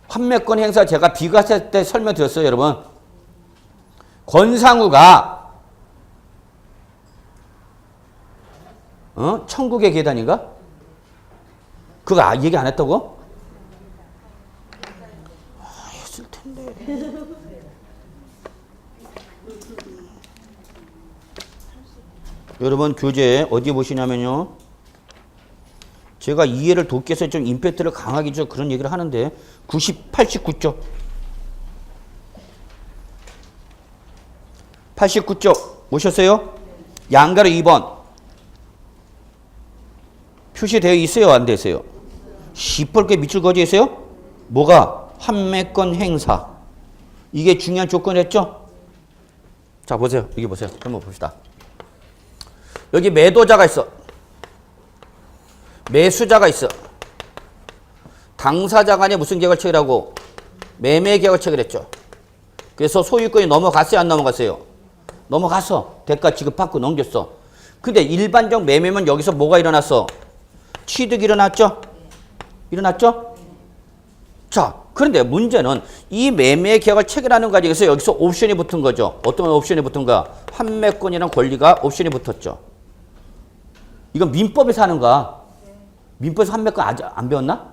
환매권 행사 제가 비과세 때 설명드렸어요 여러분. 권상우가 천국의 계단인가? 그거 얘기 안 했다고? 했을 텐데. 여러분 교재 어디 보시냐면요. 제가 이해를 돕기 위해서 좀 임팩트를 강하게 줘 그런 얘기를 하는데 89쪽. 89쪽 오셨어요? 양가로 2번. 표시되어 있어요? 안 되세요? 시뻘게 밑줄 그어져 있어요? 뭐가? 환매권 행사. 이게 중요한 조건이었죠? 자 보세요. 여기 보세요. 한번 봅시다. 여기 매도자가 있어. 매수자가 있어. 당사자 간에 무슨 계약을 체결하고? 매매 계약을 체결했죠. 그래서 소유권이 넘어갔어요? 안 넘어갔어요? 넘어갔어. 대가 지급받고 넘겼어. 근데 일반적 매매면 여기서 뭐가 일어났어? 취득이 일어났죠? 일어났죠? 자, 그런데 문제는 이 매매 계약을 체결하는 과정에서 여기서 옵션이 붙은 거죠. 어떤 옵션이 붙은가? 환매권이라는 권리가 옵션이 붙었죠. 이건 민법에서 하는 거야. 민법에서 환매권 아직 안 배웠나?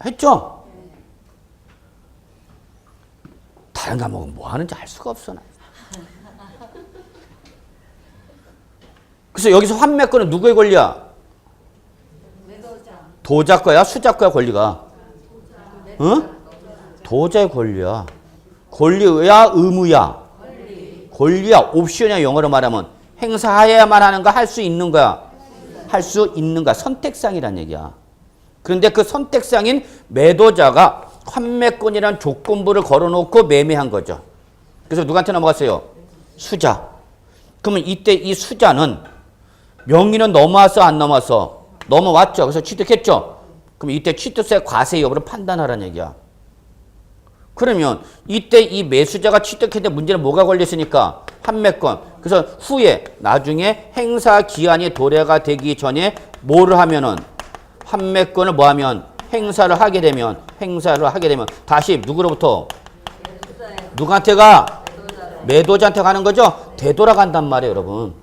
했죠? 다른 과목은 뭐 하는지 알 수가 없어. 나. 그래서 여기서 환매권은 누구의 권리야? 도자 거야? 수자 거야? 권리가? 응? 도자의 권리야. 권리야? 의무야? 권리야? 옵션이야? 영어로 말하면 행사해야만 하는 거 할 수 있는 거야? 할 수 있는 거야. 선택사항이란 얘기야. 그런데 그 선택사항인 매도자가 환매권이라는 조건부를 걸어놓고 매매한 거죠. 그래서 누구한테 넘어갔어요? 수자. 그러면 이때 이 수자는 명의는 넘어왔어 안 넘어왔어? 넘어왔죠. 그래서 취득했죠. 그럼 이때 취득세 과세 여부를 판단하라는 얘기야. 그러면 이때 이 매수자가 취득했는데 문제는 뭐가 걸렸으니까? 환매권. 그래서 후에 나중에 행사 기한이 도래가 되기 전에 뭐를 하면은 환매권을 뭐 하면 행사를 하게 되면 다시 누구로부터? 누구한테 가? 매도자한테 가는 거죠? 되돌아간단 말이에요, 여러분.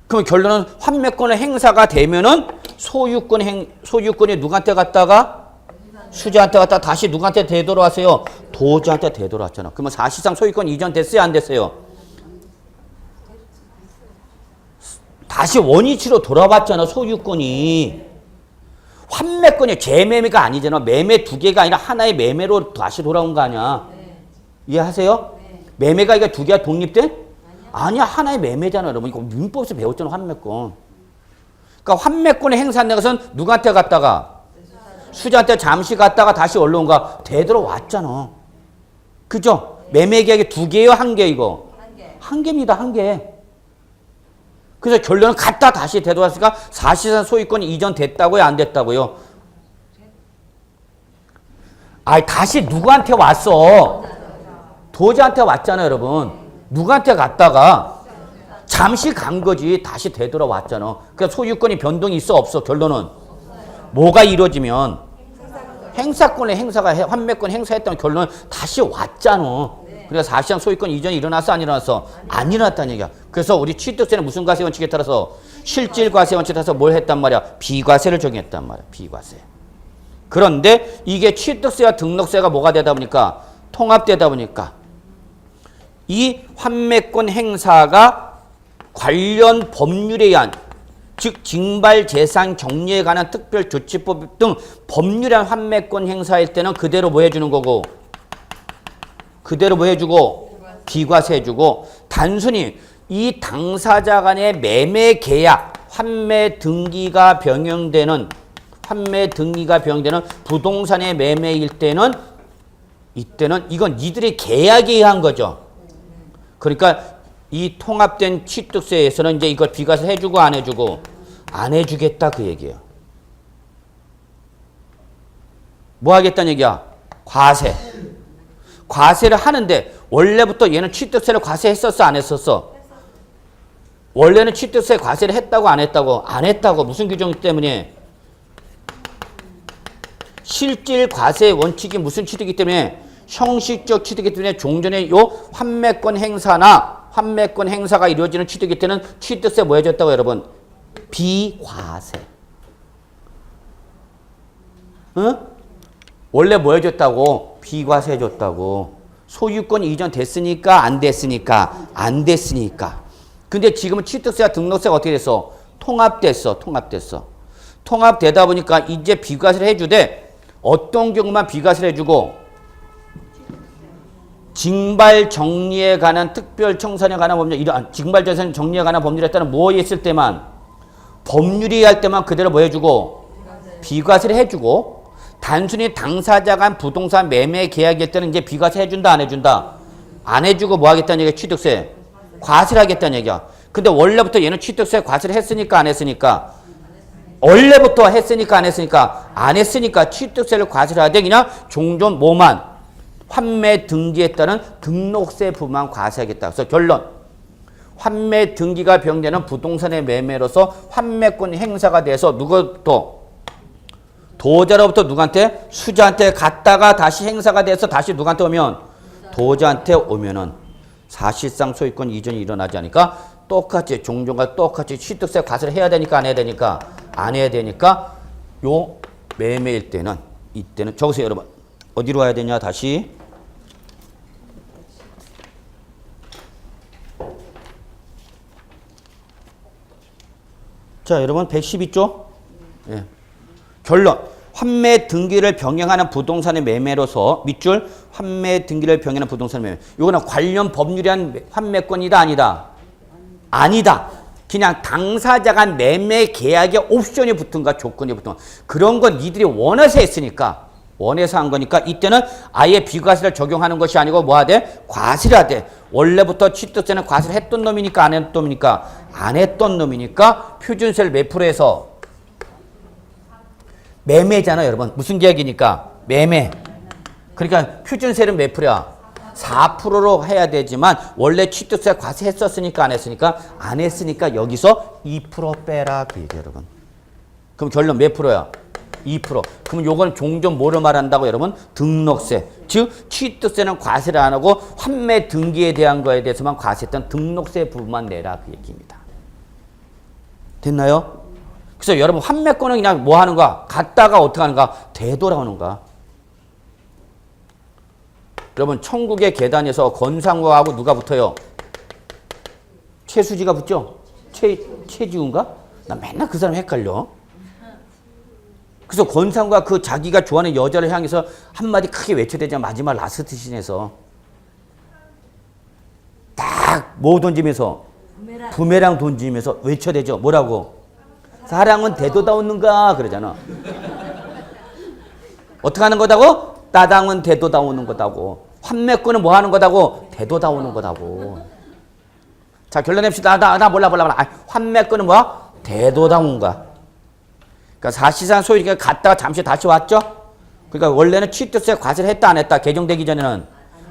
그럼 결론은 환매권의 행사가 되면은 소유권이 누구한테 갔다가? 수자한테 갔다가 다시 누구한테 되돌아왔어요? 도저한테 되돌아왔잖아. 그러면 사실상 소유권 이전 됐어요? 안 됐어요? 다시 원위치로 돌아왔잖아, 소유권이. 환매권이 재매매가 아니잖아. 매매 두 개가 아니라 하나의 매매로 다시 돌아온 거 아니야. 이해하세요? 매매가 이게 두 개가 독립돼? 아니야. 하나의 매매잖아, 여러분. 이거 민법에서 배웠잖아, 환매권. 그러니까 환매권의 행사한 것은 누구한테 갔다가? 수자한테 잠시 갔다가 다시 올라온가? 되돌아왔잖아. 그죠? 매매 계약이 두 개요? 한 개 이거? 한 개입니다. 한 개. 그래서 결론은 갔다 다시 되돌아왔으니까 사실상 소유권이 이전됐다고요? 안 됐다고요? 다시 누구한테 왔어? 도저한테 왔잖아요, 여러분. 누구한테 갔다가 잠시 간 거지. 다시 되돌아왔잖아. 그러니까 소유권이 변동이 있어 없어? 결론은 뭐가 이루어지면 행사권의 행사가 환매권 행사했다면 결론은 다시 왔잖아. 그래서 사실상 소유권 이전이 일어났어 안 일어났어? 안 일어났다는 얘기야. 그래서 우리 취득세는 무슨 과세 원칙에 따라서? 실질 과세 원칙에 따라서 뭘 했단 말이야? 비과세를 적용했단 말이야. 비과세. 그런데 이게 취득세와 등록세가 뭐가 되다 보니까? 통합되다 보니까 이 환매권 행사가 관련 법률에 의한 즉 징발재산 정리에 관한 특별조치법 등 법률에 의한 환매권 행사일 때는 그대로 뭐 해주는 거고? 그대로 뭐 해주고? 비과세 해주고 단순히 이 당사자 간의 매매 계약, 환매 등기가 변경되는 부동산의 매매일 때는 이때는 이건 니들의 계약에 의한 거죠. 그러니까 이 통합된 취득세에서는 이제 이걸 비과세 해주고 안 해주고? 안 해주겠다 그 얘기예요. 뭐 하겠다는 얘기야? 과세. 과세를 하는데 원래부터 얘는 취득세를 과세했었어 안 했었어? 원래는 취득세 과세를 했다고 안 했다고? 안 했다고. 무슨 규정 때문에? 실질 과세 원칙이 무슨 취득이기 때문에? 형식적 취득이기 때문에 종전에 요 환매권 행사가 이루어지는 취득일 때는 취득세 뭐 해줬다고 여러분? 비과세. 응? 원래 뭐 해줬다고? 비과세 해줬다고. 소유권 이전 됐으니까 안 됐으니까? 안 됐으니까. 근데 지금은 취득세와 등록세가 어떻게 됐어? 통합됐어. 통합되다 보니까 이제 비과세를 해주되 어떤 경우만 비과세를 해주고 징발 정리에 관한 특별 청산에 관한 법률, 징발 재산 정리에 관한 법률에 따른 뭐 했을 때만 법률이 할 때만 그대로 뭐 해주고 비과세를 해주고 단순히 당사자 간 부동산 매매 계약일 때는 이제 비과세 해준다 안 해준다? 안 해주고 뭐 하겠다는 얘기야? 취득세 과세를 하겠다는 얘기야. 근데 원래부터 얘는 취득세 과세를 했으니까 안 했으니까? 원래부터 했으니까 안 했으니까? 안 했으니까 취득세를 과세를 하되 그냥 종전 뭐만? 환매 등기에 따른 등록세 부만 과세하겠다. 그래서 결론. 환매 등기가 변경되는 부동산의 매매로서 환매권 행사가 돼서 누구부터? 도자로부터 누구한테? 수자한테 갔다가 다시 행사가 돼서 다시 누구한테 오면? 도자한테 오면은 사실상 소유권 이전이 일어나지 않으니까 똑같이 종전과 똑같이 취득세 과세를 해야 되니까 안 해야 되니까? 안 해야 되니까 요 매매일 때는 이때는 적으세요 여러분. 어디로 와야 되냐 다시. 자 여러분 112조. 예. 결론. 환매 등기를 병행하는 부동산의 매매로서 밑줄 환매 등기를 병행하는 부동산의 매매. 이거는 관련 법률이란 환매권이다 아니다? 아니다. 그냥 당사자가 매매 계약에 옵션이 붙은가 조건이 붙은 그런 건 니들이 원해서 했으니까 원해서 한 거니까 이때는 아예 비과세를 적용하는 것이 아니고 뭐 하되? 과세하되. 원래부터 취득세는 과세를 했던 놈이니까 안 했던 놈이니까 안 했던 놈이니까 표준세를 몇 프로에서 매매잖아 여러분. 무슨 계약이니까? 매매. 그러니까 표준세는 몇 프로야? 4%로 해야 되지만 원래 취득세 과세했었으니까 안 했으니까 안 했으니까 여기서 2% 빼라 그 얘기 여러분. 그럼 결론 몇 프로야? 2%. 그럼 요건 종전 뭐를 말한다고 여러분? 등록세. 즉 취득세는 과세를 안 하고 환매 등기에 대한 거에 대해서만 과세했던 등록세 부분만 내라 그 얘기입니다. 됐나요? 그래서 여러분 환매권은 그냥 뭐 하는가? 갔다가 어떻게 하는가? 되돌아오는가? 여러분 천국의 계단에서 권상우하고 누가 붙어요? 최수지가 붙죠? 최지우인가? 나 맨날 그 사람 헷갈려. 그래서 권상우가 그 자기가 좋아하는 여자를 향해서 한마디 크게 외쳐대자 마지막 라스트 씬에서 딱 뭐 던지면서 부메랑 던지면서 외쳐대죠. 뭐라고? 사랑은 되돌아오는가 그러잖아. 어떻게 하는 거다고? 따당은 되돌아오는 거다고. 환매권은 뭐 하는 거다고? 되돌아오는 거다고. 자 결론 냅시다. 나 몰라. 환매권은 뭐야? 되돌아온 거야. 그러니까 사실상 소위 갔다가 잠시 다시 왔죠? 그러니까 원래는 취득세 과세를 했다 안 했다? 개정되기 전에는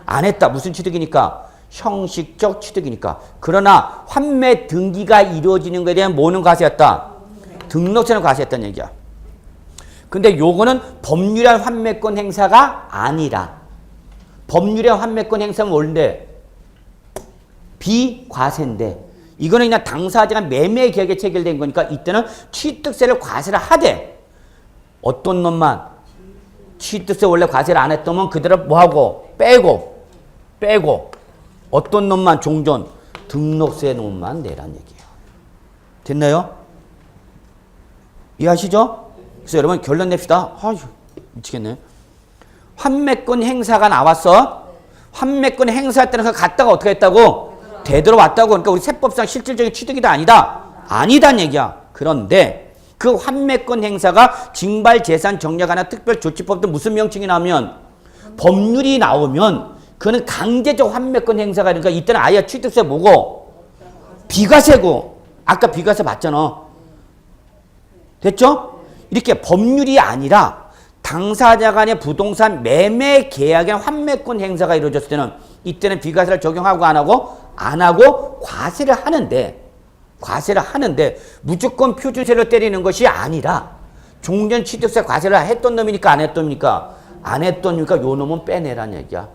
안 했다. 무슨 취득이니까? 형식적 취득이니까. 그러나 환매 등기가 이루어지는 것에 대한 뭐는 과세였다? 등록세는 과세했다는 얘기야. 근데 요거는 법률한 환매권 행사가 아니라 법률의 환매권 행사는 뭔데? 비과세인데 이거는 그냥 당사자가 매매 계약에 체결된 거니까 이때는 취득세를 과세를 하되 어떤 놈만 취득세 원래 과세를 안 했던 놈은 그대로 뭐하고 빼고 어떤 놈만 종전 등록세 놈만 내란 얘기예요. 됐나요? 이해하시죠? 그래서 여러분 결론 냅시다. 아유 미치겠네. 환매권 행사가 나왔어. 환매권 행사할 때는 갔다가 어떻게 했다고? 되돌아왔다고. 그러니까 우리 세법상 실질적인 취득이다 아니다? 아니다는 얘기야. 그런데 그 환매권 행사가 징발재산 정략하나 특별조치법 등 무슨 명칭이 나오면 법률이 나오면 그거는 강제적 환매권 행사가 그러니까 이때는 아예 취득세 뭐고? 비과세고. 아까 비과세 맞잖아. 됐죠? 이렇게 법률이 아니라 당사자 간의 부동산 매매 계약의 환매권 행사가 이루어졌을 때는 이때는 비과세를 적용하고 안 하고 과세를 하는데 무조건 표준세를 때리는 것이 아니라 종전 취득세 과세를 했던 놈이니까 안 했던 놈이니까 안 했던 놈이니까 요 놈은 빼내란 얘기야.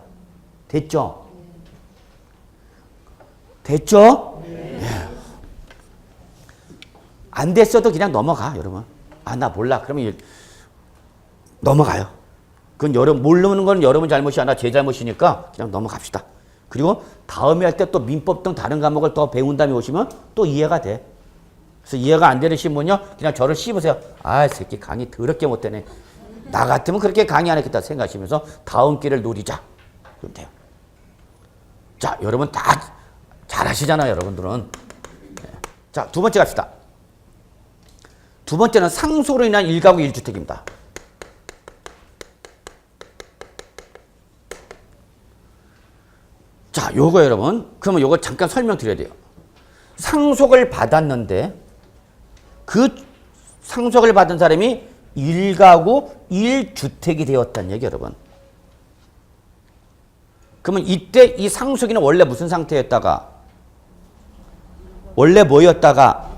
됐죠? 됐죠? 네. 안 됐어도 그냥 넘어가 여러분. 아 나 몰라. 그러면 넘어가요. 그건 여러분 모르는 건 여러분 잘못이 아니라 제 잘못이니까 그냥 넘어갑시다. 그리고 다음에 할 때 또 민법 등 다른 과목을 더 배운 다음에 오시면 또 이해가 돼. 그래서 이해가 안 되시는 분요 그냥 저를 씹으세요. 아 새끼 강의 더럽게 못되네. 나 같으면 그렇게 강의 안 했겠다 생각하시면서 다음 기회를 노리자. 그럼 돼요. 자 여러분 다 잘하시잖아요 여러분들은. 자 두 번째 갑시다. 두 번째는 상속으로 인한 1가구 1주택입니다. 자, 요거 여러분. 그러면 요거 잠깐 설명드려야 돼요. 상속을 받았는데 그 상속을 받은 사람이 1가구 1주택이 되었다는 얘기 여러분. 그러면 이때 이 상속인은 원래 무슨 상태였다가 원래 뭐였다가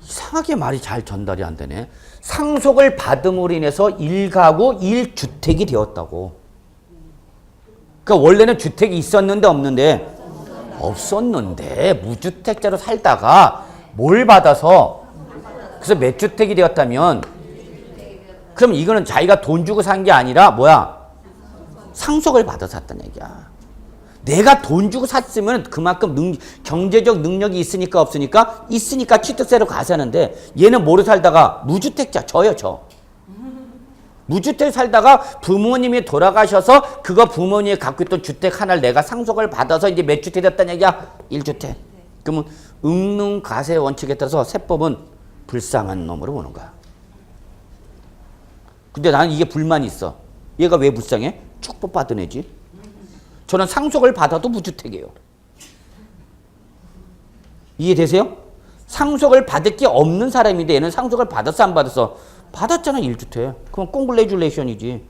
이상하게 말이 잘 전달이 안 되네. 상속을 받음으로 인해서 1가구 1주택이 되었다고. 그러니까 원래는 주택이 있었는데 없는데? 없었는데 무주택자로 살다가 뭘 받아서? 그래서 몇 주택이 되었다면 그럼 이거는 자기가 돈 주고 산 게 아니라 뭐야? 상속을 받아서 샀다는 얘기야. 내가 돈 주고 샀으면 그만큼 경제적 능력이 있으니까 없으니까? 있으니까 취득세를 과세하는데 얘는 뭐로 살다가 무주택자 저요 저. 무주택 살다가 부모님이 돌아가셔서 그거 부모님이 갖고 있던 주택 하나를 내가 상속을 받아서 이제 몇 주택 됐다는 얘기야? 1주택. 그러면 응능과세 원칙에 따라서 세법은 불쌍한 놈으로 보는 거야. 근데 나는 이게 불만이 있어. 얘가 왜 불쌍해? 축복 받은 애지. 저는 상속을 받아도 무주택이에요. 이해되세요? 상속을 받을 게 없는 사람인데 얘는 상속을 받았어 안 받았어? 받았잖아 1주택. 그럼 콩글레줄레이션이지.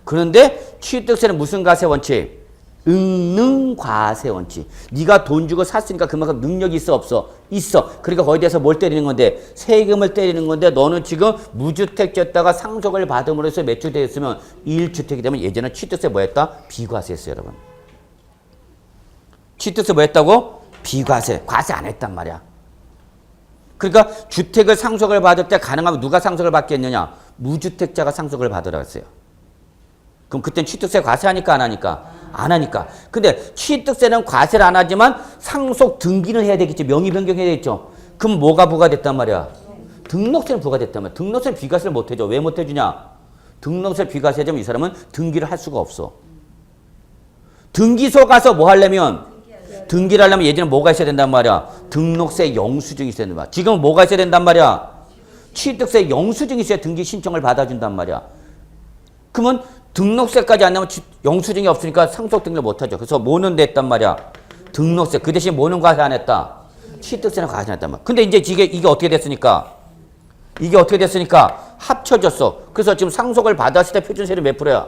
그런데 취득세는 무슨 과세 원칙? 응능과세 원칙. 네가 돈 주고 샀으니까 그만큼 능력이 있어 없어? 있어. 그러니까 거기에 대해서 뭘 때리는 건데? 세금을 때리는 건데 너는 지금 무주택자였다가 상속을 받음으로 해서 몇 주택 했으면 1주택이 되면 예전에 취득세 뭐 했다? 비과세했어요 여러분. 취득세 뭐 했다고? 비과세. 과세 안 했단 말이야. 그러니까 주택을 상속을 받을 때 가능하면 누가 상속을 받겠느냐? 무주택자가 상속을 받으라 했어요. 그럼 그땐 취득세 과세하니까 안 하니까? 안 하니까. 근데 취득세는 과세를 안 하지만 상속 등기는 해야 되겠죠. 명의 변경해야 되겠죠. 그럼 뭐가 부과됐단 말이야? 등록세는 부과됐단 말이야. 등록세는 비과세를 못 해줘. 왜 못 해주냐? 등록세 비과세하자면 이 사람은 등기를 할 수가 없어. 등기소 가서 뭐 하려면 등기를 하려면 예전에 뭐가 있어야 된단 말이야? 등록세 영수증이 있어야 된단 말이야. 지금은 뭐가 있어야 된단 말이야? 취득세 영수증이 있어야 등기 신청을 받아준단 말이야. 그러면 등록세까지 안 나면 영수증이 없으니까 상속 등록을 못하죠. 그래서 뭐는 냈단 말이야? 등록세. 그 대신 뭐는 과세 안 했다? 취득세는 과세 안 했단 말이야. 근데 이제 이게 어떻게 됐으니까? 이게 어떻게 됐으니까? 합쳐졌어. 그래서 지금 상속을 받았을 때 표준세율이 몇 프로야?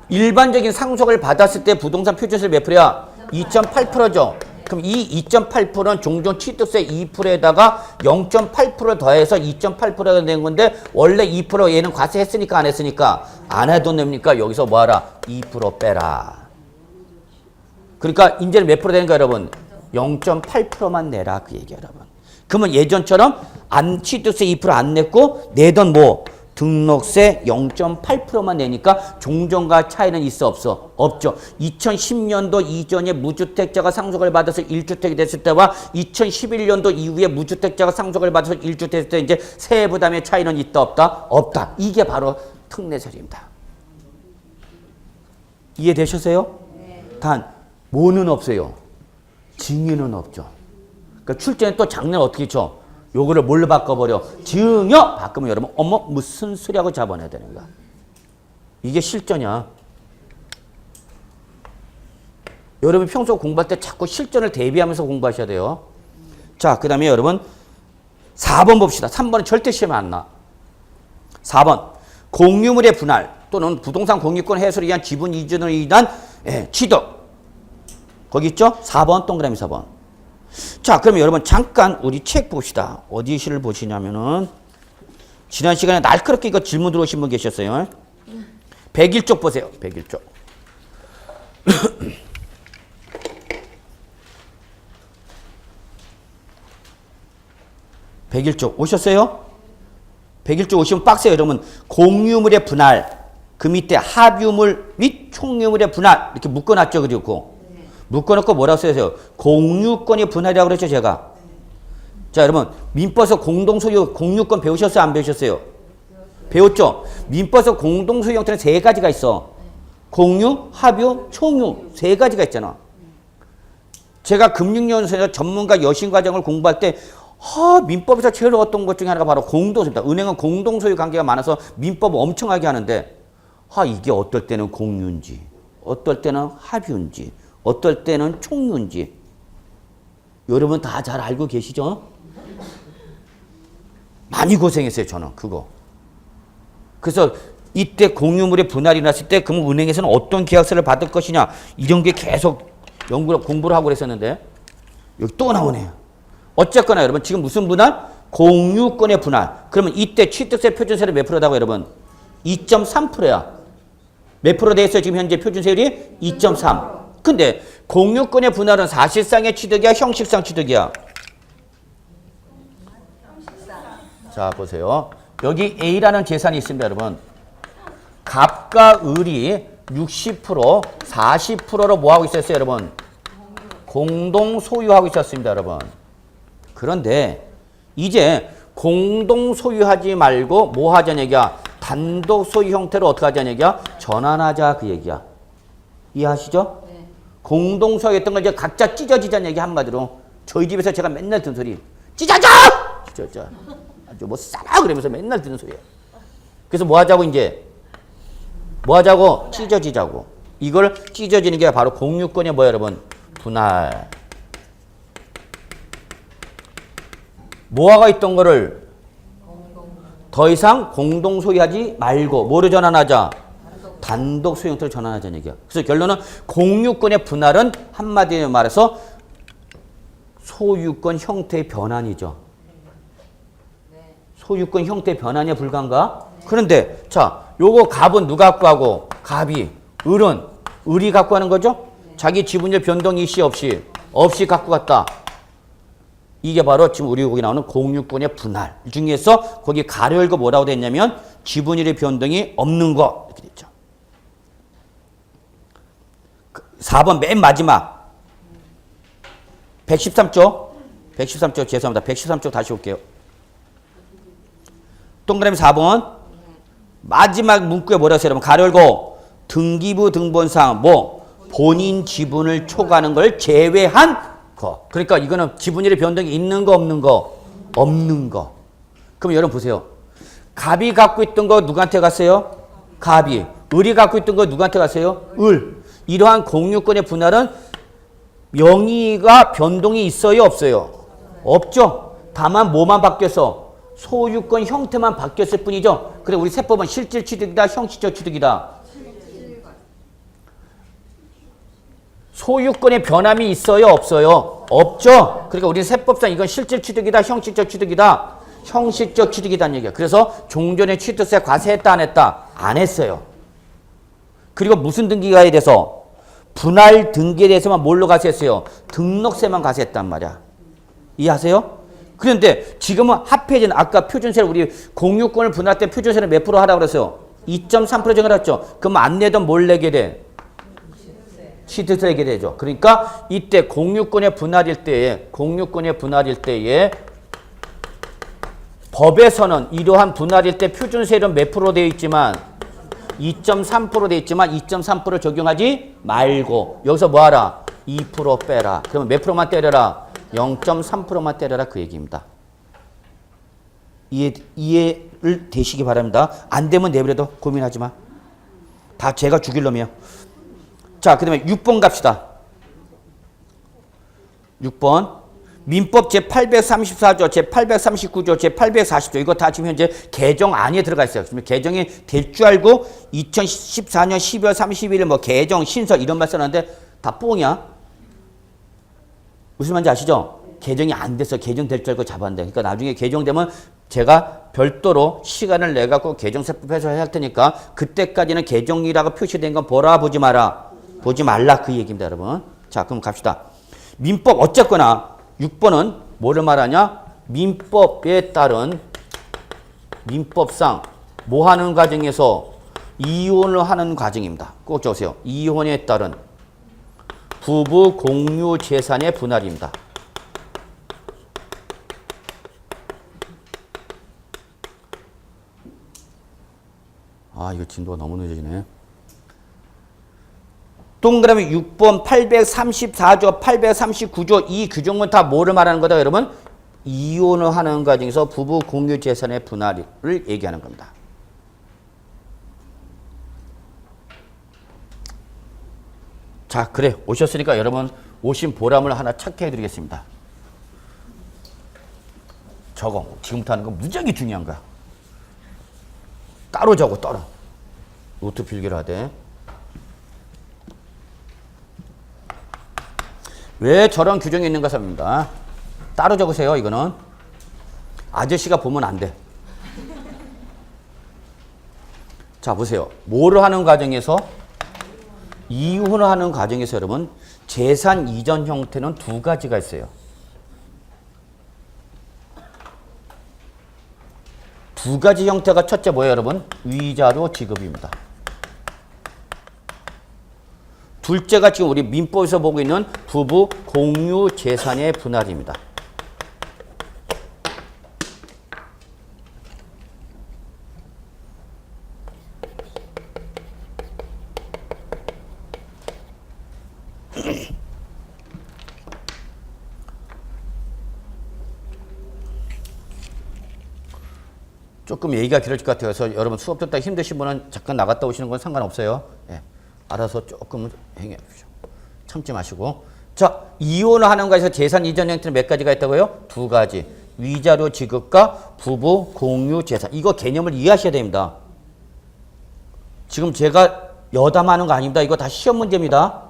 일반적인 상속을 받았을 때 부동산 표준세율 몇 프로야? 2.8%죠. 그럼 이 2.8%는 종전 취득세 2%에다가 0.8% 더해서 2.8%가 된 건데 원래 2% 얘는 과세했으니까 안 했으니까 안 해도 됩니까? 여기서 뭐하라? 2% 빼라. 그러니까 이제는 몇 프로 되는가 여러분? 0.8%만 내라 그 얘기야 여러분. 그러면 예전처럼 취득세 2% 안 냈고 내던 뭐 등록세 0.8%만 내니까 종전과 차이는 있어 없어? 없죠. 2010년도 이전에 무주택자가 상속을 받아서 1주택이 됐을 때와 2011년도 이후에 무주택자가 상속을 받아서 1주택 됐을 때 이제 세액 부담의 차이는 있다 없다? 없다. 이게 바로 특례세율입니다. 이해되셨어요? 네. 단 뭐는 없어요? 증여는 없죠. 그러니까 출전에 또 장르를 어떻게 쳐? 요거를 뭘로 바꿔버려? 증여! 바꾸면 여러분 어머 무슨 소리하고 잡아내야 되는 거야. 이게 실전이야. 여러분 평소 공부할 때 자꾸 실전을 대비하면서 공부하셔야 돼요. 자, 그 다음에 여러분 4번 봅시다. 3번은 절대 시험에 안 나. 4번 공유물의 분할 또는 부동산 공유권 해소를 위한 지분 이전을 위한 취득. 거기 있죠? 4번 동그라미 4번. 자, 그러면 여러분 잠깐 우리 책 봅시다. 어디 시를 보시냐면은 지난 시간에 날카롭게 이거 질문 들어오신 분 계셨어요. 101쪽 보세요. 101쪽. 101쪽 오셨어요? 101쪽 오시면 박스에 여러분 공유물의 분할 그 밑에 합유물 및 총유물의 분할 이렇게 묶어놨죠. 그리고 묶어놓고 뭐라고 써주세요? 공유권의 분할이라고 그랬죠, 제가. 자, 여러분, 민법에서 공동소유, 공유권 배우셨어요? 안 배우셨어요? 배웠죠? 민법에서 공동소유 형태는 세 가지가 있어. 공유, 합유, 총유. 세 가지가 있잖아. 제가 금융연수에서 전문가 여신과정을 공부할 때, 민법에서 제일 어떤 것 중에 하나가 바로 공동소유입니다. 은행은 공동소유 관계가 많아서 민법을 엄청나게 하는데, 이게 어떨 때는 공유인지, 어떨 때는 합유인지, 어떨 때는 총유인지 여러분 다 잘 알고 계시죠? 많이 고생했어요 저는 그거. 그래서 이때 공유물의 분할이 났을 때 그럼 은행에서는 어떤 계약서를 받을 것이냐 이런 게 계속 공부를 하고 그랬었는데 여기 또 나오네요. 어쨌거나 여러분 지금 무슨 분할? 공유권의 분할. 그러면 이때 취득세 표준세율이 몇 프로다고 여러분? 2.3%야. 몇 프로 돼 있어요 지금 현재 표준세율이? 2.3. 근데 공유권의 분할은 사실상의 취득이야? 형식상 취득이야? 자, 보세요. 여기 A라는 재산이 있습니다, 여러분. 갑과 을이 60%, 40%로 뭐 하고 있었어요, 여러분? 공동 소유하고 있었습니다, 여러분. 그런데 이제 공동 소유하지 말고 뭐 하자는 얘기야? 단독 소유 형태로 어떻게 하자는 얘기야? 전환하자 그 얘기야. 이해하시죠? 네. 공동 소유했던 걸 이제 각자 찢어지자는 얘기 한마디로. 저희 집에서 제가 맨날 듣는 소리. 찢어져! 찢어져. 아주 뭐 싸라 그러면서 맨날 듣는 소리예요. 그래서 뭐 하자고 이제? 뭐 하자고? 찢어지자고. 이걸 찢어지는 게 바로 공유권의 뭐야 여러분? 분할. 모아가 있던 거를 더 이상 공동 소유하지 말고 뭐로 전환하자? 단독 소유 형태로 전환하자는 얘기야. 그래서 결론은 공유권의 분할은 한마디로 말해서 소유권 형태의 변환이죠. 소유권 형태의 변환에 불과한가? 그런데 자, 요거 갑은 누가 갖고 하고 갑이, 을은 을이 갖고 하는 거죠? 자기 지분율 변동 이시 없이 갖고 갔다. 이게 바로 지금 우리 거기 나오는 공유권의 분할 중에서 거기 가로 열고 뭐라고 됐냐면 지분율의 변동이 없는 거 이렇게 됐죠. 4번 맨 마지막 113쪽 죄송합니다. 113쪽 다시 올게요. 동그라미 4번 마지막 문구에 뭐라고 써요? 여러분 가로 열고 등기부 등본상 뭐 본인 지분을 초과하는 걸 제외한 거. 그러니까 이거는 지분율의 변동이 있는 거 없는 거? 없는 거. 그럼 여러분 보세요. 갑이 갖고 있던 거 누구한테 갔어요? 갑이. 을이 갖고 있던 거 누구한테 갔어요? 을. 이러한 공유권의 분할은 명의가 변동이 있어요 없어요? 없죠. 다만 뭐만 바뀌었어? 소유권 형태만 바뀌었을 뿐이죠. 그래 우리 세법은 실질 취득이다 형식적 취득이다. 소유권의 변함이 있어요 없어요? 없죠. 그러니까 우리 세법상 이건 실질 취득이다 형식적 취득이다. 형식적 취득이다는 얘기야. 그래서 종전에 취득세 과세했다 안 했다? 안 했어요. 그리고 무슨 등기가에 대해서? 분할 등기에 대해서만 뭘로 과세했어요? 등록세만 과세했단 말이야. 이해하세요? 그런데 지금은 합해진 아까 표준세를 우리 공유권을 분할 때 표준세를 몇 프로 하라고 그랬어요? 2.3% 정해놨죠. 그럼 안 내던 뭘 내게 돼? 취득세 내게 되죠. 그러니까 이때 공유권의 분할일 때에 법에서는 이러한 분할일 때 표준세율은 몇 프로 되어 있지만 2.3% 되어 있지만 2.3% 적용하지 말고 여기서 뭐 하라? 2% 빼라. 그러면 몇 프로만 때려라? 0.3%만 때려라 그 얘기입니다. 이해를 되시기 바랍니다. 안 되면 내버려둬. 고민하지 마. 다 제가 죽일 놈이에요. 자, 그 다음에 6번 갑시다. 6번. 민법 제834조, 제839조, 제840조 이거 다 지금 현재 개정안에 들어가 있어요. 개정이 될 줄 알고 2014년 12월 31일 뭐 개정, 신설 이런 말 써놨는데 다 뽕이야. 무슨 말인지 아시죠? 개정이 안 돼서 개정될 줄 알고 잡았는데 그러니까 나중에 개정되면 제가 별도로 시간을 내갖고 개정세법 해설을 할 테니까 그때까지는 개정이라고 표시된 건 보라 보지 마라. 보지 말라 그 얘기입니다 여러분. 자 그럼 갑시다. 민법 어쨌거나 6번은 뭐를 말하냐? 민법에 따른 민법상 뭐 하는 과정에서 이혼을 하는 과정입니다. 꼭 적으세요. 이혼에 따른 부부 공유 재산의 분할입니다. 아 이거 진도가 너무 늦어지네. 동그라미 6번 834조 839조 이 규정은 다 뭐를 말하는 거다 여러분? 이혼을 하는 과정에서 부부 공유 재산의 분할을 얘기하는 겁니다. 자 그래 오셨으니까 여러분 오신 보람을 하나 찾게 해드리겠습니다. 저거 지금부터 하는 건 무지하게 중요한 거야. 따로 적어 따로. 노트 필기를 하되. 왜 저런 규정이 있는가 합니다. 따로 적으세요. 이거는 아저씨가 보면 안 돼. 자 보세요. 뭐를 하는 과정에서 이혼을 하는 과정에서 여러분 재산 이전 형태는 두 가지가 있어요. 두 가지 형태가 첫째 뭐예요, 여러분? 위자료 지급입니다. 둘째가 지금 우리 민법에서 보고 있는 부부 공유 재산의 분할입니다. 조금 얘기가 길어질 것 같아요. 그래서 여러분 수업 듣다 힘드신 분은 잠깐 나갔다 오시는 건 상관없어요. 예. 알아서 조금 행해 주십시오. 참지 마시고. 자, 이혼하는 것에서 재산 이전 형태는 몇 가지가 있다고요? 두 가지. 위자료 지급과 부부 공유 재산. 이거 개념을 이해하셔야 됩니다. 지금 제가 여담하는 거 아닙니다. 이거 다 시험 문제입니다.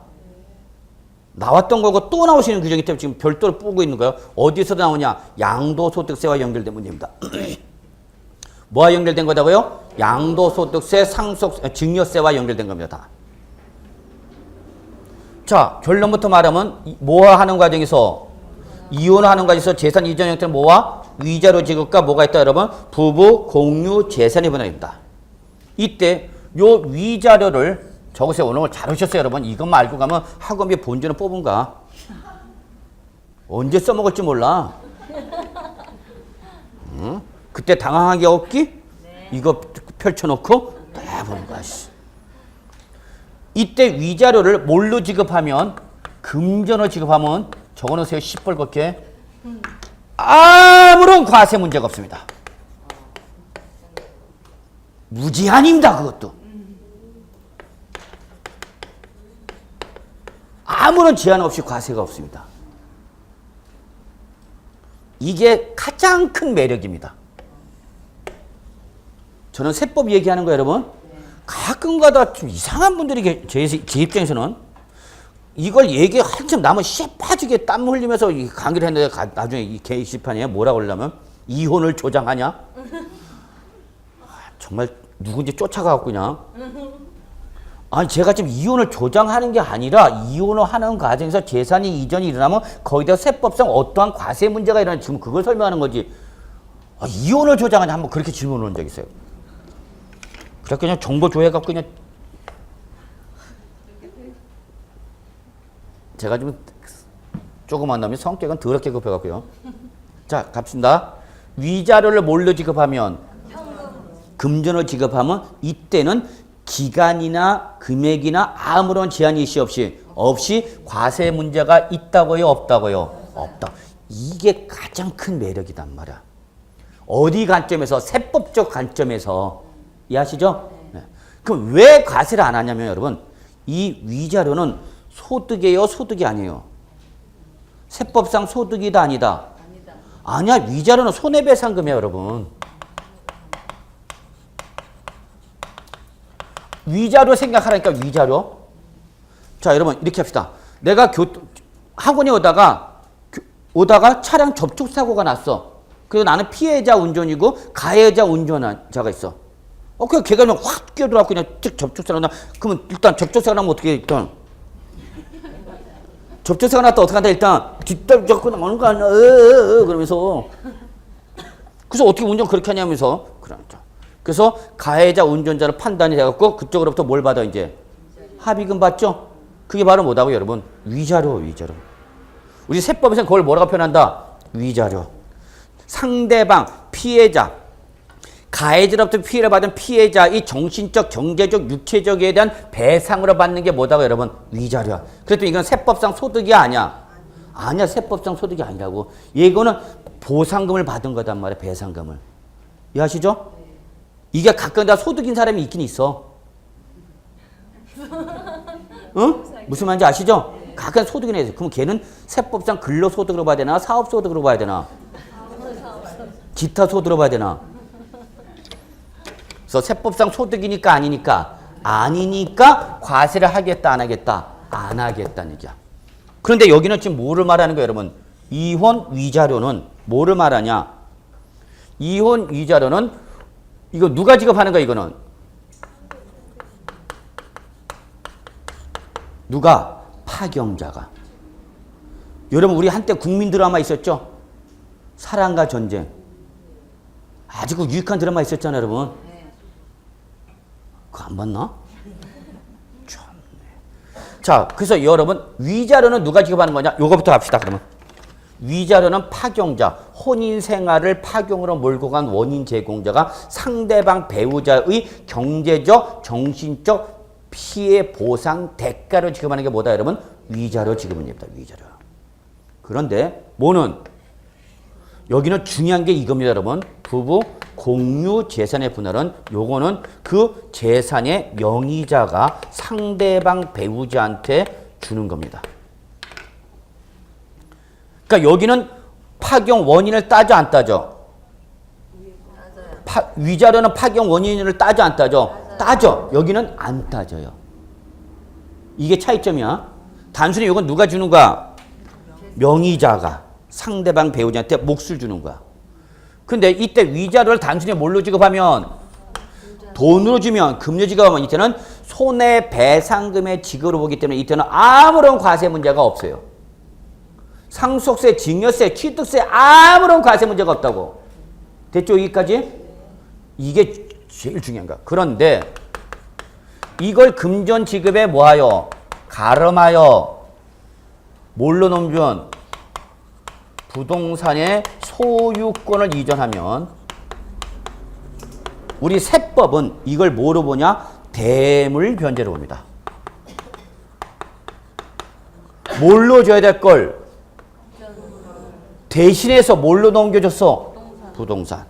나왔던 거고 또 나오시는 규정이기 때문에 지금 별도로 뿌고 있는 거예요. 어디서 나오냐? 양도소득세와 연결된 문제입니다. 뭐와 연결된 거다고요? 양도소득세, 증여세와 연결된 겁니다. 다. 자, 결론부터 말하면 뭐와 하는 과정에서 이혼하는 과정에서 재산 이전 형태는 뭐와 위자료 지급과 뭐가 있다 여러분? 부부 공유 재산의 분할입니다. 이때 요 위자료를 적으세요. 오늘 잘 오셨어요 여러분. 이것만 알고 가면 학원비 본전을 뽑은가? 언제 써먹을지 몰라. 응? 그때 당황하기 없기? 네. 이거 펼쳐놓고 다 보는 거야. 이때 위자료를 뭘로 지급하면 금전으로 지급하면 적어놓으세요. 10벌 걷게. 아무런 과세 문제가 없습니다. 무제한입니다. 그것도. 아무런 제한 없이 과세가 없습니다. 이게 가장 큰 매력입니다. 저는 세법 얘기하는 거 여러분 가끔가다 좀 이상한 분들이 제 입장에서는 이걸 얘기 한참 남은 씨 빠지게 땀 흘리면서 강의를 했는데 나중에 이 게시판에 뭐라고 하려면 이혼을 조장하냐? 정말 누군지 쫓아가고 그냥 아니 제가 지금 이혼을 조장하는 게 아니라 이혼을 하는 과정에서 재산이 이전이 일어나면 거기다 세법상 어떠한 과세 문제가 일어나는 지금 그걸 설명하는 거지. 이혼을 조장하냐 한번 그렇게 질문을 한 적 있어요. 그래서 그냥 정보 조회해갖고 그냥 제가 좀 조그만 놈이 성격은 더럽게 급해갖고요. 자 갑시다. 위자료를 뭘로 지급하면 금전으로 지급하면 이때는 기간이나 금액이나 아무런 제한이 없이 과세 문제가 있다고요 없다고요? 없다. 이게 가장 큰 매력이단 말이야. 어디 관점에서 세법적 관점에서 이해하시죠? 네. 그럼 왜 과세를 안 하냐면 여러분 이 위자료는 소득이에요 소득이 아니에요? 세법상 소득이다 아니다? 아니야. 위자료는 손해배상금이에요 여러분. 위자료 생각하라니까 위자료. 자 여러분 이렇게 합시다. 내가 학원에 오다가 차량 접촉사고가 났어. 그리고 나는 피해자 운전이고 가해자 운전자가 있어. 그냥 걔가 그냥 확 끼어들어갖고 그냥 쭉 접촉사고 나. 그러면 일단 접촉사고 나면 어떻게 해? 일단 접촉사고 났다 어떻게 한다 일단 뒷덜 잡고 나오는 거 아니야. 그러면서 그래서 어떻게 운전 그렇게 하냐면서 그래서 가해자 운전자를 판단이 돼갖고 그쪽으로부터 뭘 받아 이제 합의금 받죠. 그게 바로 뭐다고 여러분? 위자료. 우리 세법에서는 그걸 뭐라고 표현한다? 위자료. 상대방 피해자 가해자로부터 피해를 받은 피해자의 정신적, 경제적, 육체적에 대한 배상으로 받는 게 뭐다고 여러분? 위자료야. 그래도 이건 세법상 소득이 아니야. 아니야. 세법상 소득이 아니라고. 이거는 보상금을 받은 거단 말이야. 배상금을. 이해하시죠? 이게 가끔 다 소득인 사람이 있긴 있어. 응? 무슨 말인지 아시죠? 가끔 소득인 애들. 그럼 걔는 세법상 근로소득으로 봐야 되나? 사업소득으로 봐야 되나? 기타 소득으로 봐야 되나? 그래서 세법상 소득이니까 아니니까? 아니니까 과세를 하겠다 안 하겠다? 안 하겠다는 얘기야. 그런데 여기는 지금 뭐를 말하는 거예요 여러분? 이혼 위자료는 뭐를 말하냐? 이혼 위자료는 이거 누가 지급하는 거야 이거는? 누가? 파경자가. 여러분 우리 한때 국민 드라마 있었죠? 사랑과 전쟁. 아주 그 유익한 드라마 있었잖아요, 여러분. 그거 안 봤나? 참네. 자, 그래서 여러분 위자료는 누가 지급하는 거냐? 요거부터 합시다. 그러면 위자료는 파경자, 혼인 생활을 파경으로 몰고 간 원인 제공자가 상대방 배우자의 경제적, 정신적 피해 보상 대가를 지급하는 게 뭐다, 여러분? 위자료 지급입니다. 위자료. 그런데 뭐는 여기는 중요한 게 이겁니다, 여러분. 부부 공유 재산의 분할은 요거는 그 재산의 명의자가 상대방 배우자한테 주는 겁니다. 그러니까 여기는 파경 원인을 따져 안 따져? 위자료는 파경 원인을 따져 안 따져? 따져. 여기는 안 따져요. 이게 차이점이야. 단순히 이건 누가 주는 거야? 명의자가 상대방 배우자한테 몫을 주는 거야. 근데 이때 위자료를 단순히 뭘로 지급하면? 돈으로 주면, 금융 지급하면 이때는 손해배상금의 지급으로 보기 때문에 이때는 아무런 과세 문제가 없어요. 상속세, 증여세, 취득세 아무런 과세 문제가 없다고. 됐죠? 여기까지? 이게 제일 중요한 거야. 그런데 이걸 금전 지급에 뭐하여? 가름하여 뭘로 넘준? 부동산의 소유권을 이전하면 우리 세법은 이걸 뭐로 보냐? 대물변제로 봅니다. 뭘로 줘야 될 걸? 대신해서 뭘로 넘겨줬어? 부동산.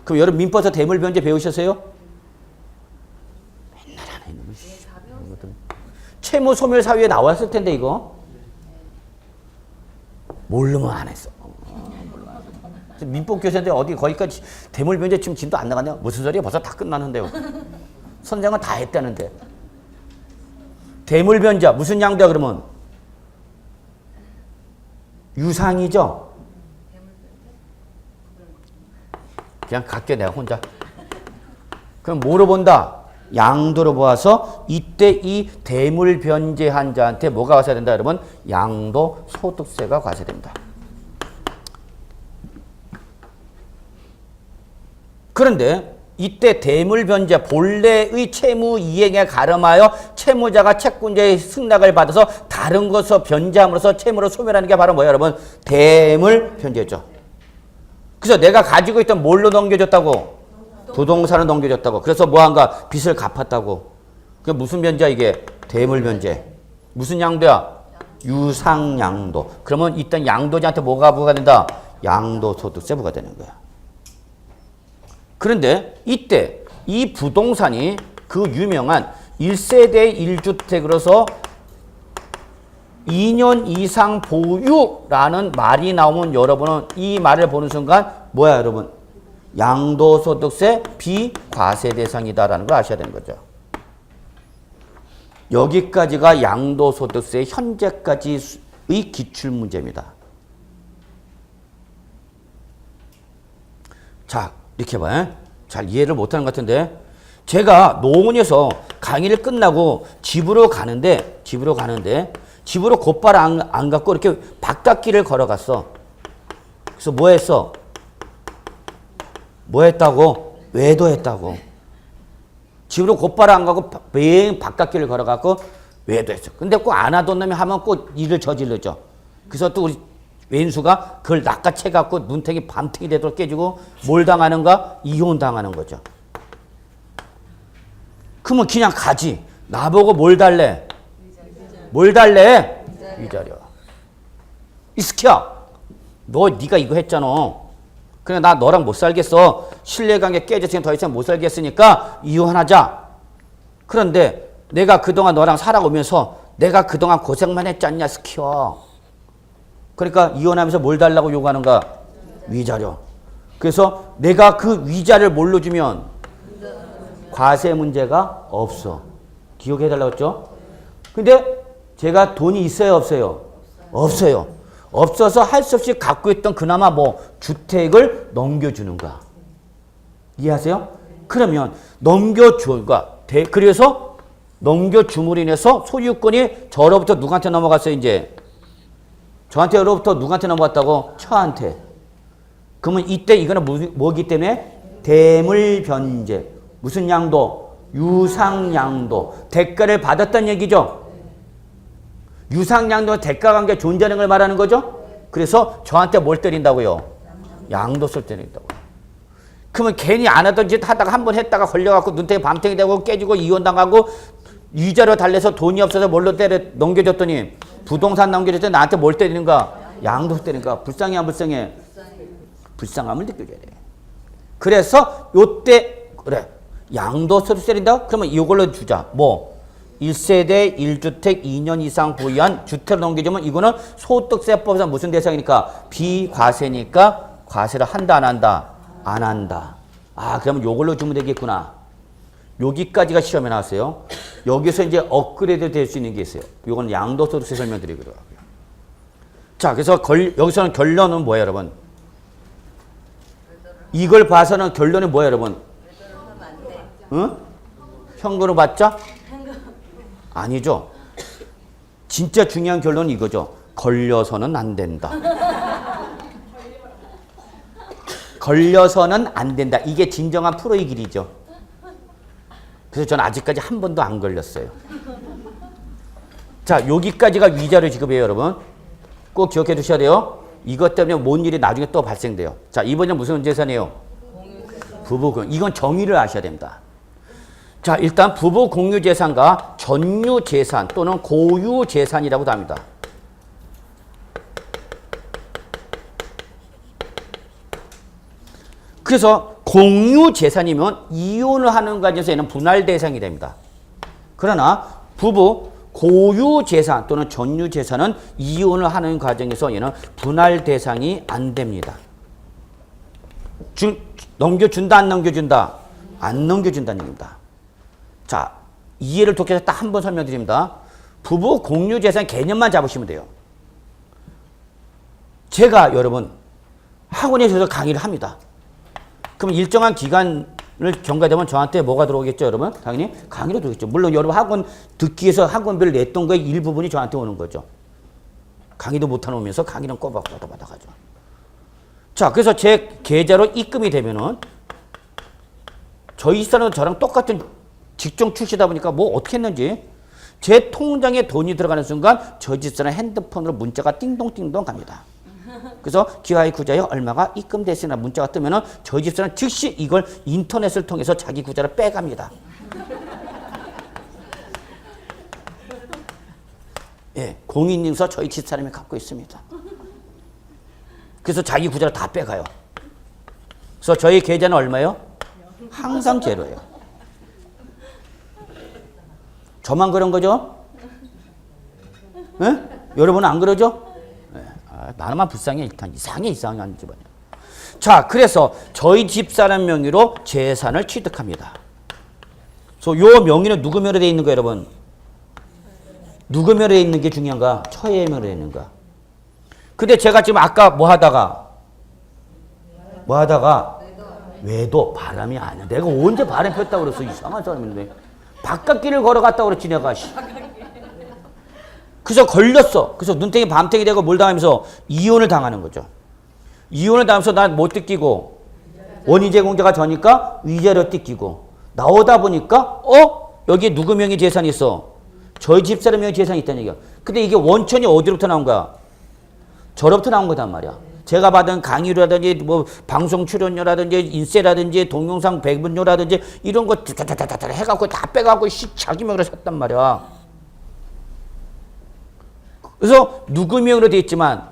그럼 여러분 민법에서 대물변제 배우셨어요? 맨날 안 해. 채무 소멸 사유에 나왔을 텐데 이거. 모르면 안 했어. 민법 교사인데 어디 거기까지 대물변제 지금 진도 안 나갔네요. 무슨 소리야? 벌써 다 끝났는데요. 선생은 다 했다는데. 대물변제 무슨 양도야 그러면? 유상이죠? 그냥 갈게 내가 혼자. 그럼 뭐로 본다? 양도로 보아서 이때 이 대물변제한 자한테 뭐가 과세된다 여러분? 양도소득세가 과세됩니다. 그런데 이때 대물변제 본래의 채무 이행에 가름하여 채무자가 채권자의 승낙을 받아서 다른 것을 변제함으로써 채무를 소멸하는 게 바로 뭐예요 여러분? 대물변제죠. 그래서 내가 가지고 있던 뭘로 넘겨줬다고? 부동산을 넘겨줬다고. 그래서 뭐한가? 빚을 갚았다고. 그게 무슨 변제야 이게? 대물변제. 무슨 양도야? 유상양도. 그러면 일단 양도자한테 뭐가 부과된다? 양도소득세 부과되는 거야. 그런데 이때 이 부동산이 그 유명한 1세대 1주택으로서 2년 이상 보유라는 말이 나오면 여러분은 이 말을 보는 순간 뭐야 여러분? 양도소득세 비과세 대상이다라는 걸 아셔야 되는 거죠. 여기까지가 양도소득세 현재까지의 기출문제입니다. 자, 이렇게 봐요. 잘 이해를 못하는 것 같은데 제가 노원에서 강의를 끝나고 집으로 가는데 집으로 곧바로 안 갔고 이렇게 바깥길을 걸어갔어. 그래서 뭐 했어? 뭐 했다고? 외도했다고. 집으로 곧바로 안 가고 매일 바깥길을 걸어갔고 외도했어. 근데 꼭 안 하던 놈이 하면 꼭 일을 저질러죠. 그래서 또 우리 왼수가 그걸 낚아채갖고 눈탱이 밤탱이 되도록 깨지고 뭘 당하는가? 이혼 당하는 거죠. 그러면 그냥 가지. 나보고 뭘 달래? 뭘 달래? 위자료. 이 스키야. 네가 이거 했잖아. 그냥 나 너랑 못 살겠어. 신뢰관계 깨졌으니 더 이상 못 살겠으니까 이혼하자. 그런데 내가 그동안 너랑 살아오면서 내가 그동안 고생만 했지 않냐 스키야. 그러니까 이혼하면서 뭘 달라고 요구하는가? 위자료. 그래서 내가 그 위자료를 뭘로 주면 과세 문제가 없어. 기억해 달라고 했죠? 근데 제가 돈이 있어요 없어요? 없어요. 없어서 할 수 없이 갖고 있던 그나마 뭐 주택을 넘겨주는 거야. 이해하세요? 그러면 그래서 넘겨줌으로 인해서 소유권이 저로부터 누구한테 넘어갔어요 이제? 저한테로부터 누구한테 넘어갔다고? 처한테. 그러면 이때 이거는 뭐기 때문에? 대물 변제. 무슨 양도? 유상양도. 대가를 받았다는 얘기죠. 유상양도 대가 관계 존재하는 걸 말하는 거죠. 그래서 저한테 뭘 때린다고요? 양도세를 때린다고요. 그러면 괜히 안 하던 짓 하다가 한 번 했다가 걸려갖고 눈탱이 밤탱이 되고 깨지고 이혼당하고 이자료 달래서 돈이 없어서 뭘로 넘겨줬더니 부동산 넘겨줬더니 나한테 뭘 때리는가? 양도세 때리는가? 불쌍해 안 불쌍해? 불쌍함을 느껴줘야 돼. 그래서 요때 그래 양도세를 때린다? 그러면 이걸로 주자. 뭐 1세대 1주택 2년 이상 보유한 주택을 넘겨주면 이거는 소득세법상 무슨 대상이니까? 비과세니까 과세를 한다 안 한다? 안 한다. 아 그러면 요걸로 주면 되겠구나. 여기까지가 시험에 나왔어요. 여기서 이제 업그레이드 될 수 있는 게 있어요. 요건 양도소득세 설명드리고요. 자 그래서 여기서는 결론은 뭐예요 여러분? 이걸 봐서는 결론이 뭐예요 여러분? 응? 현금으로 받자? 아니죠. 진짜 중요한 결론은 이거죠. 걸려서는 안 된다. 걸려서는 안 된다. 이게 진정한 프로의 길이죠. 그래서 저는 아직까지 한 번도 안 걸렸어요. 자, 여기까지가 위자료 지급이에요, 여러분. 꼭 기억해 두셔야 돼요. 이것 때문에 뭔 일이 나중에 또 발생돼요. 자, 이번엔 무슨 재산이에요? 부부, 이건 정의를 아셔야 됩니다. 자, 일단 부부 공유 재산과 전유 재산 또는 고유 재산이라고도 합니다. 그래서 공유 재산이면 이혼을 하는 과정에서 얘는 분할 대상이 됩니다. 그러나 부부 고유 재산 또는 전유 재산은 이혼을 하는 과정에서 얘는 분할 대상이 안 됩니다. 넘겨준다 안 넘겨준다? 안 넘겨준다는 얘기입니다. 자, 이해를 돕기 위해서 딱 한 번 설명드립니다. 부부 공유 재산 개념만 잡으시면 돼요. 제가 여러분 학원에서 강의를 합니다. 그럼 일정한 기간을 경과되면 저한테 뭐가 들어오겠죠, 여러분? 당연히 강의로 들어오겠죠. 물론 여러분 학원 듣기 위해서 학원비를 냈던 거의 일부분이 저한테 오는 거죠. 강의도 못하는 오면서 강의는 꼬박꼬박 받아가죠. 자, 그래서 제 계좌로 입금이 되면은 저희 집사람은 저랑 똑같은 직종 출시다 보니까 뭐 어떻게 했는지 제 통장에 돈이 들어가는 순간 저희 집사람 핸드폰으로 문자가 띵동띵동 갑니다. 그래서 기와의 구자에 얼마가 입금됐으나 문자가 뜨면은 저희 집사람 즉시 이걸 인터넷을 통해서 자기 구자를 빼갑니다. 예, 공인인증서 저희 집사람이 갖고 있습니다. 그래서 자기 구자를 다 빼가요. 그래서 저희 계좌는 얼마예요? 항상 제로예요. 저만 그런 거죠? 예? 여러분은 안 그러죠? 나만 불쌍해. 일단 이상한 집안이야. 자, 그래서 저희 집사람 명의로 재산을 취득합니다. 그래서 요 명의는 누구 명의로 되어 있는 거예요, 여러분? 누구 명의로 되어 있는 게 중요한가? 처의 명의로 되어 있는가? 근데 제가 지금 아까 뭐 하다가 외도 바람이 아니야. 내가 언제 바람 폈다고 그랬어? 이상한 사람인데. 바깥길을 걸어갔다고 그랬지 내가. 그래서 걸렸어. 그래서 눈탱이 밤탱이 되고 뭘 당하면서 이혼을 당하는 거죠. 이혼을 당하면서 난 못 뜯기고 원인 제공자가 저니까 위자료 뜯기고 나오다 보니까 여기에 누구 명의 재산이 있어? 저희 집사람 명의 재산이 있다는 얘기야. 근데 이게 원천이 어디로부터 나온 거야? 저로부터 나온 거단 말이야. 제가 받은 강의료라든지 뭐 방송 출연료라든지 인세라든지 동영상 배분료라든지 이런 거 다다다다 해갖고 다 빼갖고 자기 명의로 샀단 말이야. 그래서 누구 명의로 되어 있지만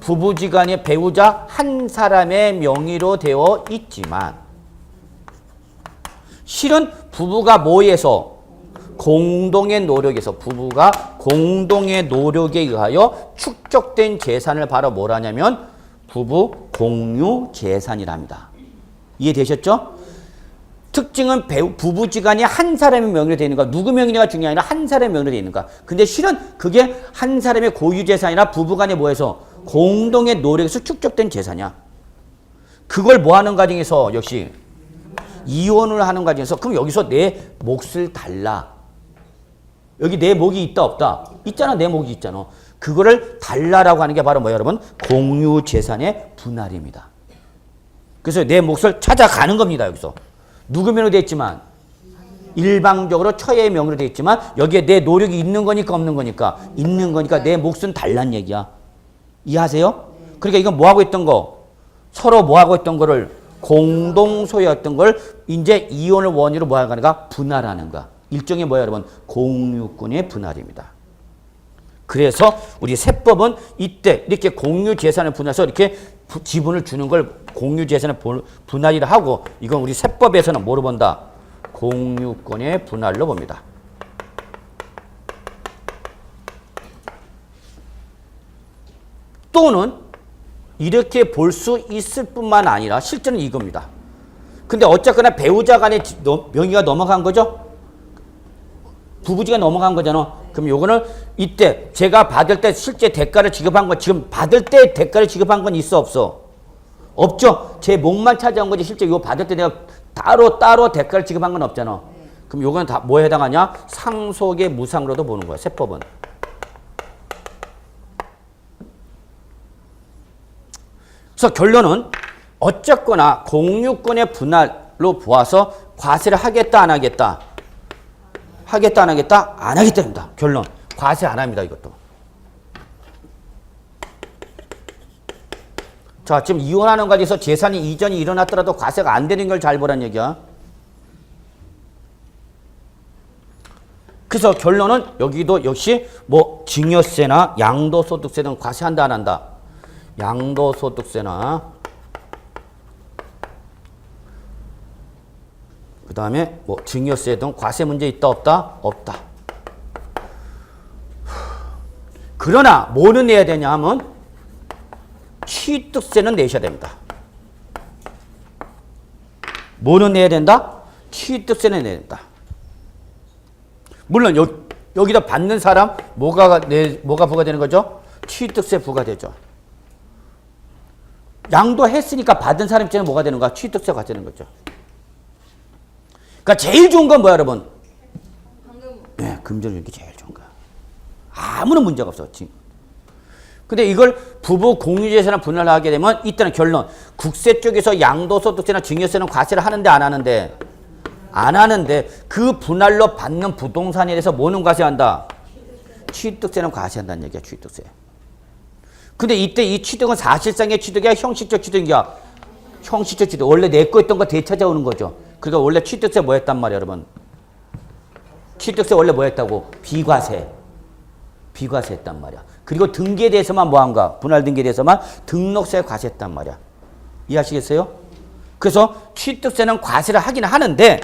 부부지간의 배우자 한 사람의 명의로 되어 있지만 실은 부부가 뭐에서 공동의 노력에서 부부가 공동의 노력에 의하여 축적된 재산을 바로 뭐라냐면 부부 공유 재산이랍니다. 이해되셨죠? 특징은 부부지간이 한 사람의 명의로 되어 있는가 누구 명의가 중요한 게 아니라 한 사람의 명의로 되어 있는가. 근데 실은 그게 한 사람의 고유재산이라 부부간의 뭐에서 공동의 노력에서 축적된 재산이야. 그걸 뭐 하는 과정에서 역시 이혼을 하는 과정에서 그럼 여기서 내 몫을 달라. 여기 내 몫이 있다 없다? 있잖아. 내 몫이 있잖아. 그거를 달라라고 하는 게 바로 뭐예요 여러분? 공유재산의 분할입니다. 그래서 내 몫을 찾아가는 겁니다. 여기서. 누구 명으로 되어 있지만 일방적으로 처의 명으로 되어 있지만 여기에 내 노력이 있는 거니까 없는 거니까 있는 거니까 내 몫은 달란 얘기야. 이해하세요? 그러니까 이건 뭐하고 있던 거? 서로 뭐하고 있던 거를 공동 소유였던 걸 이제 이혼을 원인으로 뭐 하는가? 분할하는 거야. 일종의 뭐야 여러분? 공유권의 분할입니다. 그래서 우리 세법은 이때 이렇게 공유 재산을 분할해서 이렇게 지분을 주는 걸 공유 재산을 분할이라 하고 이건 우리 세법에서는 뭐로 본다? 공유권의 분할로 봅니다. 또는 이렇게 볼 수 있을 뿐만 아니라 실제는 이겁니다. 근데 어쨌거나 배우자 간의 명의가 넘어간 거죠? 부부지가 넘어간 거잖아. 그럼 요거는 이때 제가 받을 때 실제 대가를 지급한 건 지금 받을 때 대가를 지급한 건 있어 없어? 없죠. 제 몫만 차지한 거지 실제 이거 받을 때 내가 따로 대가를 지급한 건 없잖아. 그럼 요거는 다 뭐에 해당하냐? 상속의 무상으로도 보는 거야. 세법은. 그래서 결론은 어쨌거나 공유권의 분할로 보아서 과세를 하겠다 안 하겠다? 하겠다 안 하겠다? 안 하겠다입니다. 결론. 과세 안 합니다. 이것도. 자, 지금 이혼하는 과정에서 재산이 이전이 일어났더라도 과세가 안 되는 걸 잘 보란 얘기야. 그래서 결론은 여기도 역시 뭐 증여세나 양도소득세 등 과세한다 안 한다? 양도소득세나 그 다음에 뭐 증여세 등 과세 문제 있다 없다? 없다. 그러나 뭐는 내야 되냐 하면 취득세는 내셔야 됩니다. 뭐는 내야 된다? 취득세는 내야 된다. 물론 여기다 받는 사람 뭐가 부과되는 거죠? 취득세 부과되죠. 양도했으니까 받은 사람 입장에 뭐가 되는가? 취득세가 되는 거죠. 그러니까 제일 좋은 건 뭐야 여러분? 네, 금전을 이게 제일 좋은 거야. 아무런 문제가 없어. 근데 이걸 부부 공유재산을 분할하게 되면 이때는 결론. 국세 쪽에서 양도소득세나 증여세는 과세를 하는데 안 하는데? 안 하는데 그 분할로 받는 부동산에 대해서 뭐는 과세한다? 취득세는 과세한다는 얘기야. 취득세. 근데 이때 이 취득은 사실상의 취득이야? 형식적 취득이야? 형식적 취득. 원래 내 거 있던 거 되찾아오는 거죠. 그러니까 원래 취득세 뭐 했단 말이야 여러분? 취득세 원래 뭐 했다고? 비과세. 비과세 했단 말이야. 그리고 등기에 대해서만 뭐 한가? 분할 등기에 대해서만 등록세 과세했단 말이야. 이해하시겠어요? 그래서 취득세는 과세를 하긴 하는데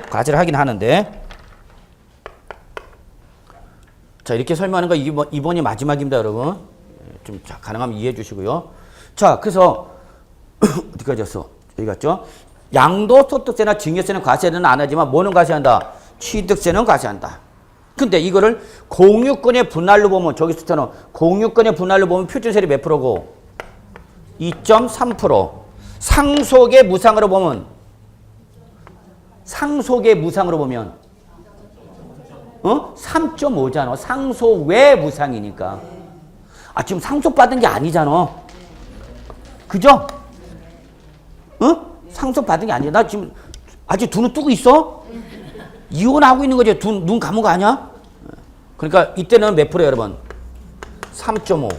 자 이렇게 설명하는 거 이번이 마지막입니다 여러분. 좀 가능하면 이해해 주시고요. 자 그래서 어디까지 했어? 여기 갔죠? 양도소득세나 증여세는 과세는 안 하지만 뭐는 과세한다? 취득세는 과세한다. 근데 이거를 공유권의 분할로 보면 저기 있잖아. 공유권의 분할로 보면 표준세율이 몇 프로고? 2.3%. 상속의 무상으로 보면 3.5잖아. 상속 외 무상이니까. 아 지금 상속받은 게 아니잖아. 그죠? 상속받은 게 아니야. 나 지금 아직 두 눈 뜨고 있어? 이혼하고 있는 거지. 눈 감은 거 아니야? 그러니까 이때는 몇 프로 여러분? 3.5.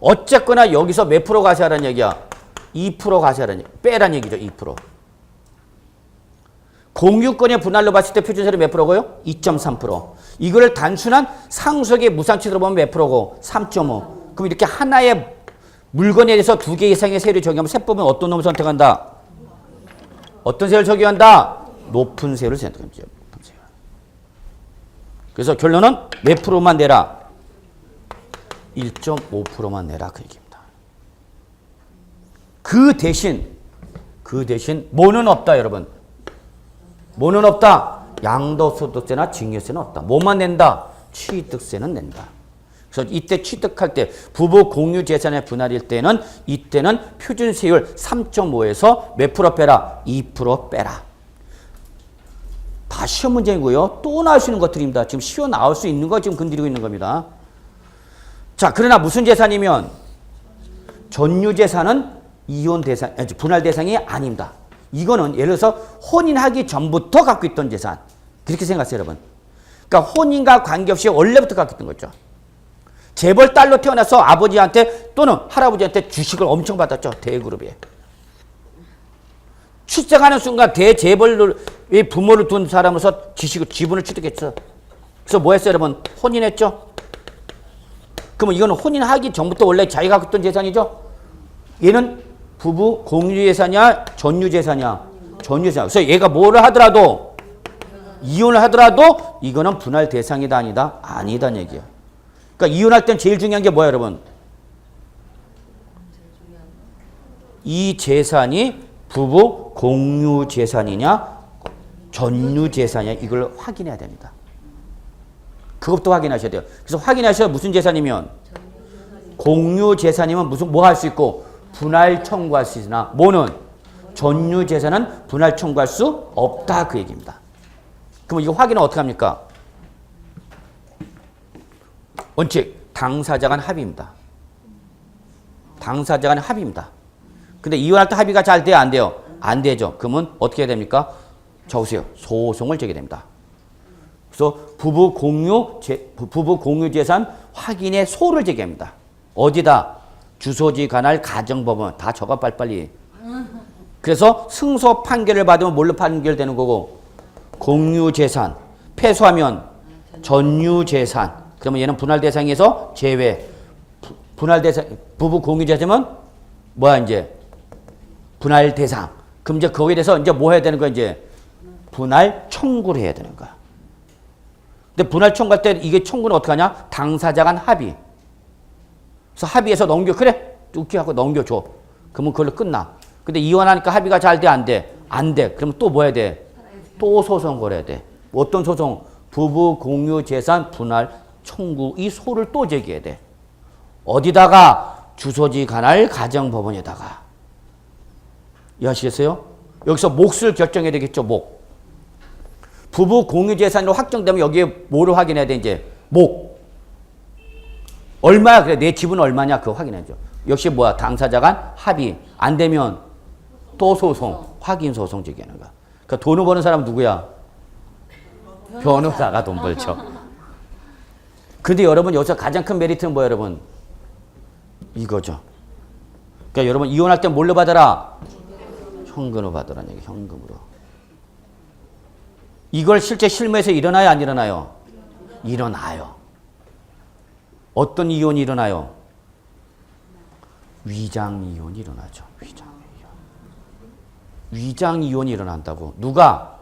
어쨌거나 여기서 몇 프로 과세하라는 얘기야? 2% 과세하라는 얘기. 빼라는 얘기죠. 2%. 공유권의 분할로 봤을 때 표준세율이 몇 프로고요? 2.3%. 이거를 단순한 상속의 무상취득으로 보면 몇 프로고? 3.5. 그럼 이렇게 하나의 물건에 대해서 두 개 이상의 세율을 적용하면 세법은 어떤 놈을 선택한다? 어떤 세율을 적용한다? 높은 세율을 선택합니다. 높은 세율. 그래서 결론은 몇 프로만 내라? 1.5%만 내라 그 얘기입니다. 그 대신 뭐는 없다 여러분? 뭐는 없다? 양도소득세나 증여세는 없다. 뭐만 낸다? 취득세는 낸다. 그래서 이때 취득할 때 부부 공유 재산의 분할일 때는 이때는 표준세율 3.5에서 몇 프로 빼라? 2% 빼라. 다 시험 문제이고요. 또 나올 수 있는 것들입니다. 지금 시험 나올 수 있는 거 지금 건드리고 있는 겁니다. 자, 그러나 무슨 재산이면 전유재산은 이혼 대상, 분할 대상이 아닙니다. 이거는 예를 들어서 혼인하기 전부터 갖고 있던 재산. 그렇게 생각하세요, 여러분. 그러니까 혼인과 관계없이 원래부터 갖고 있던 거죠. 재벌 딸로 태어나서 아버지한테 또는 할아버지한테 주식을 엄청 받았죠. 대그룹에. 출생하는 순간 대재벌의 부모를 둔 사람으로서 지분을 취득했어. 그래서 뭐 했어요, 여러분? 혼인했죠? 그러면 이거는 혼인하기 전부터 원래 자기가 갖고 있던 재산이죠? 얘는 부부 공유재산이야? 전유재산이야? 전유재산. 그래서 얘가 뭐를 하더라도 이혼을 하더라도 이거는 분할 대상이다 아니다? 아니다는 얘기야. 그러니까 이혼할 땐 제일 중요한 게 뭐야, 여러분? 이 재산이 부부 공유 재산이냐 전유 재산이냐 이걸 확인해야 됩니다. 그것도 확인하셔야 돼요. 그래서 확인하셔야 무슨 재산이면 공유 재산이면 무슨 뭐 할 수 있고 분할 청구할 수 있으나 뭐는 전유 재산은 분할 청구할 수 없다 그 얘기입니다. 그럼 이거 확인은 어떻게 합니까? 원칙 당사자 간 합의입니다. 당사자 간 합의입니다. 근데 이혼할 때 합의가 잘 돼요? 안 돼요? 안 되죠. 그러면 어떻게 해야 됩니까? 적으세요. 소송을 제기해야 됩니다. 그래서 부부 공유 재산 확인의 소를 제기합니다. 어디다? 주소지 관할 가정법원. 다 적어 빨리빨리. 그래서 승소 판결을 받으면 뭘로 판결되는 거고 공유 재산. 패소하면 전유 재산. 그러면 얘는 분할 대상에서 제외. 분할 대상 부부 공유 재산은 뭐야 이제? 분할 대상. 그럼 이제 거기에 대해서 이제 뭐 해야 되는 거야, 이제? 분할 청구를 해야 되는 거야. 근데 분할 청구할 때 이게 청구는 어떻게 하냐? 당사자 간 합의. 그래서 합의해서 넘겨. 그래. 이렇게 하고 넘겨줘. 그러면 그걸로 끝나. 근데 이혼하니까 합의가 잘 돼, 안 돼? 안 돼. 그러면 또 뭐 해야 돼? 또 소송 걸어야 돼. 어떤 소송? 부부 공유 재산 분할 청구. 이 소를 또 제기해야 돼. 어디다가? 주소지 관할 가정법원에다가. 이해하시겠어요? 여기서 몫을 결정해야 되겠죠, 몫. 부부 공유재산으로 확정되면 여기에 뭐를 확인해야 돼, 이제? 몫. 얼마야? 그래, 내 지분은 얼마냐? 그거 확인해야죠. 역시 뭐야? 당사자 간 합의. 안 되면 또 소송, 확인 소송 제기하는 거야. 그러니까 돈을 버는 사람은 누구야? 변호사가 돈 벌죠. 근데 여러분, 여기서 가장 큰 메리트는 뭐야, 여러분? 이거죠. 그러니까 여러분, 이혼할 때 뭘로 받아라? 현금으로 받으라는 얘기, 현금으로. 이걸 실제 실무에서 일어나요, 안 일어나요? 일어나요. 어떤 이혼이 일어나요? 위장 이혼이 일어나죠. 위장 이혼. 위장 이혼이 일어난다고. 누가?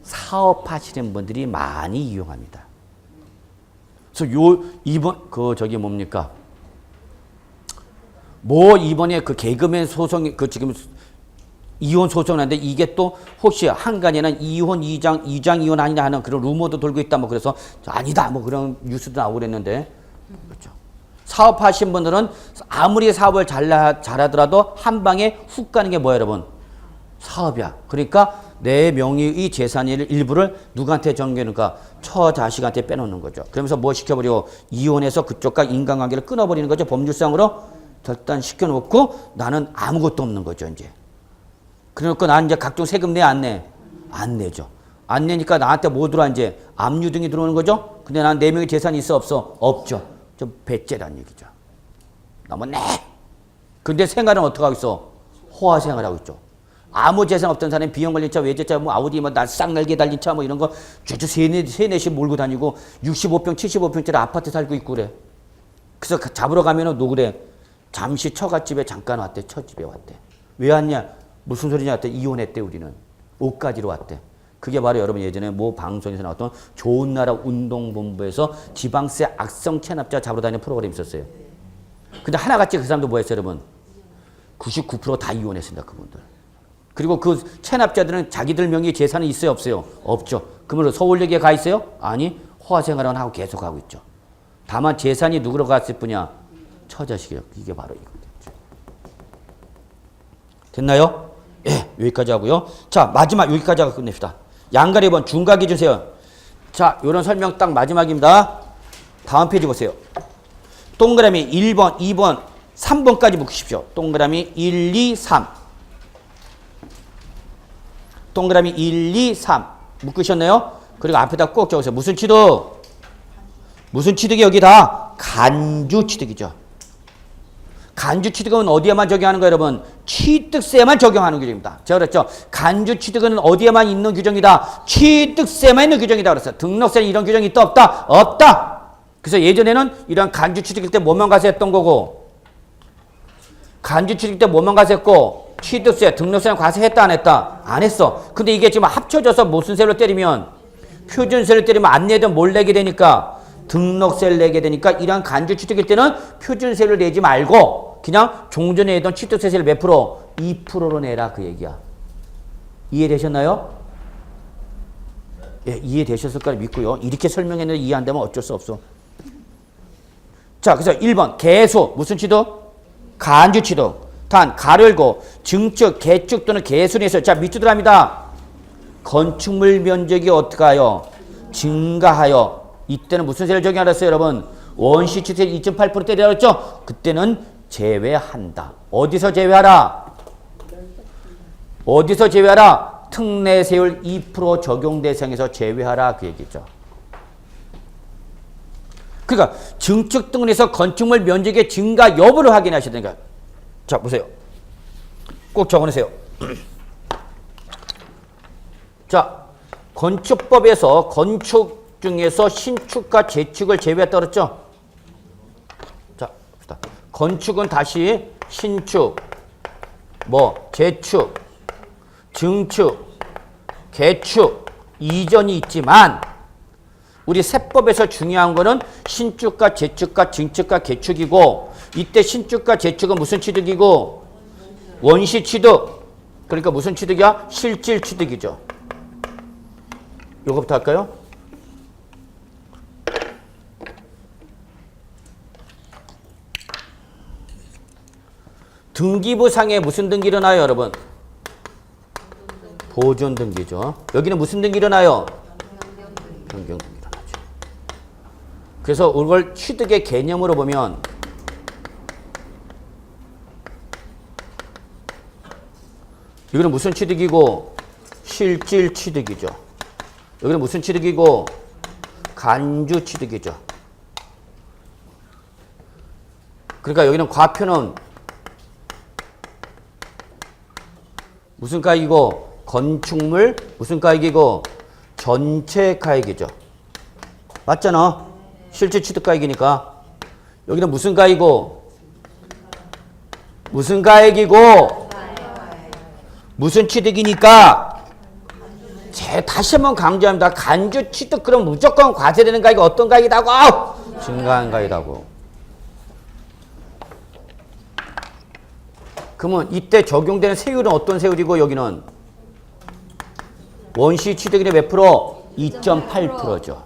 사업하시는 분들이 많이 이용합니다. 그래서 저기 뭡니까? 이번에 그 개그맨 소송이, 지금 이혼 소송하는데 이게 또 혹시 한간에는 이혼 이장 이혼 아니냐 하는 그런 루머도 돌고 있다 뭐 그래서 아니다 뭐 그런 뉴스도 나오고 그랬는데 그렇죠. 사업하신 분들은 아무리 사업을 잘하더라도 한 방에 훅 가는 게 뭐야 여러분? 사업이야. 그러니까 내 명의의 재산의 일부를 누구한테 전개하는가? 처자식한테 빼놓는 거죠. 그러면서 뭐 시켜버려? 이혼해서 그쪽과 인간관계를 끊어버리는 거죠. 법률상으로 절단시켜놓고 나는 아무것도 없는 거죠 이제. 그러니까 난 이제 각종 세금 내 안 내? 안 내죠. 안 내니까 나한테 뭐 들어와 이제 압류등이 들어오는 거죠. 근데 난 내 명의 재산이 있어 없어? 없죠. 좀 배째란 얘기죠. 나면 내. 근데 생활은 어떻게 하고 있어? 호화 생활하고 있죠. 아무 재산 없던 사람이 비용 관리차, 외제차, 뭐 아우디, 뭐 쌍날개 달린 차 뭐 이런 거 쭈쭈 세네씩 몰고 다니고 65평, 75평짜리 아파트 살고 있고 그래. 그래서 잡으러 가면은 누구래? 잠시 처갓집에 잠깐 왔대. 처집에 왔대. 왜 왔냐? 무슨 소리냐 했대. 이혼했대 우리는. 옷가지로 왔대. 그게 바로 여러분 예전에 뭐 방송에서 나왔던 좋은 나라 운동본부에서 지방세 악성 체납자 잡으러 다니는 프로그램이 있었어요. 근데 하나같이 그 사람도 뭐 했어요 여러분? 99% 다 이혼했습니다 그분들. 그리고 그 체납자들은 자기들 명의의 재산이 있어요 없어요? 없죠. 그러면 서울역에 가 있어요? 아니 호화생활은 하고 계속 하고 있죠. 다만 재산이 누구로 갔을 뿐이야? 처자식이요. 이게 바로 이거죠. 됐나요? 예, 여기까지 하고요. 자, 마지막 여기까지 하고 끝냅시다. 양가리 번 중각이 주세요. 자, 요런 설명 딱 마지막입니다. 다음 페이지 보세요. 동그라미 1번, 2번 3번까지 묶으십시오. 동그라미 1, 2, 3. 동그라미 1, 2, 3. 묶으셨네요? 그리고 앞에다 꼭 적으세요. 무슨 취득? 무슨 취득이 여기다? 간주 취득이죠. 간주 취득은 어디에만 적용하는 거예요, 여러분? 취득세에만 적용하는 규정입니다. 제가 그랬죠. 간주 취득은 어디에만 있는 규정이다? 취득세만 있는 규정이다 그랬어요. 등록세는 이런 규정이 있다 없다? 없다. 그래서 예전에는 이런 간주 취득일 때 뭐만 가서 했던 거고, 간주 취득 때 뭐만 가서 했고, 취득세, 등록세는 과세했다 안 했다? 안 했어. 근데 이게 지금 합쳐져서 무슨 세로 때리면, 표준세를 때리면 안 내든 뭘 내게 되니까 등록세를 내게 되니까 이런 간주 취득일 때는 표준세를 내지 말고 그냥 종전에 내던 취득세를 몇 프로? 2%로 내라 그 얘기야. 이해되셨나요? 예, 이해되셨을 거라 믿고요. 이렇게 설명했는데 이해 안 되면 어쩔 수 없어. 자, 그래서 1번 개수 무슨 취득? 간주 취득. 단 가로 열고 증축, 개축 또는 개순에서 자 밑으로 합니다. 건축물 면적이 어떻게 하여? 증가하여. 이때는 무슨 세를 적용하랬어요, 여러분? 원시 취득세 2.8% 때리라 그랬죠? 그때는 제외한다. 어디서 제외하라? 어디서 제외하라? 특례세율 2% 적용 대상에서 제외하라 그 얘기죠. 그러니까 증축 등에서 건축물 면적의 증가 여부를 확인하셔야 되니까. 자, 보세요. 꼭 적어놓으세요. 자, 건축법에서 건축 중에서 신축과 재축을 제외했다 그랬죠? 자, 봅시다. 건축은 다시 신축, 재축, 증축, 개축, 이전이 있지만 우리 세법에서 중요한 거는 신축과 재축과 증축과 개축이고 이때 신축과 재축은 무슨 취득이고 원시 취득. 그러니까 무슨 취득이야? 실질 취득이죠. 요거부터 할까요? 등기부상에 무슨 등기 일어나요, 여러분? 보존 등기죠. 여기는 무슨 등기 일어나요? 변경 등기 일어나죠. 그래서 이걸 취득의 개념으로 보면 여기는 무슨 취득이고? 실질 취득이죠. 여기는 무슨 취득이고? 간주 취득이죠. 그러니까 여기는 과표는 무슨 가액이고? 건축물 무슨 가액이고? 전체 가액이죠. 맞잖아. 실제 취득 가액이니까. 여기는 무슨 가액이고? 무슨 가액이고? 무슨 취득이니까? 다시 한번 강조합니다. 간주 취득 그럼 무조건 과세되는 가액이 어떤 가액이라고? 증가한 가액이라고. 그러면 이때 적용되는 세율은 어떤 세율이고 여기는 원시 취득일의 몇 프로? 2.8%죠.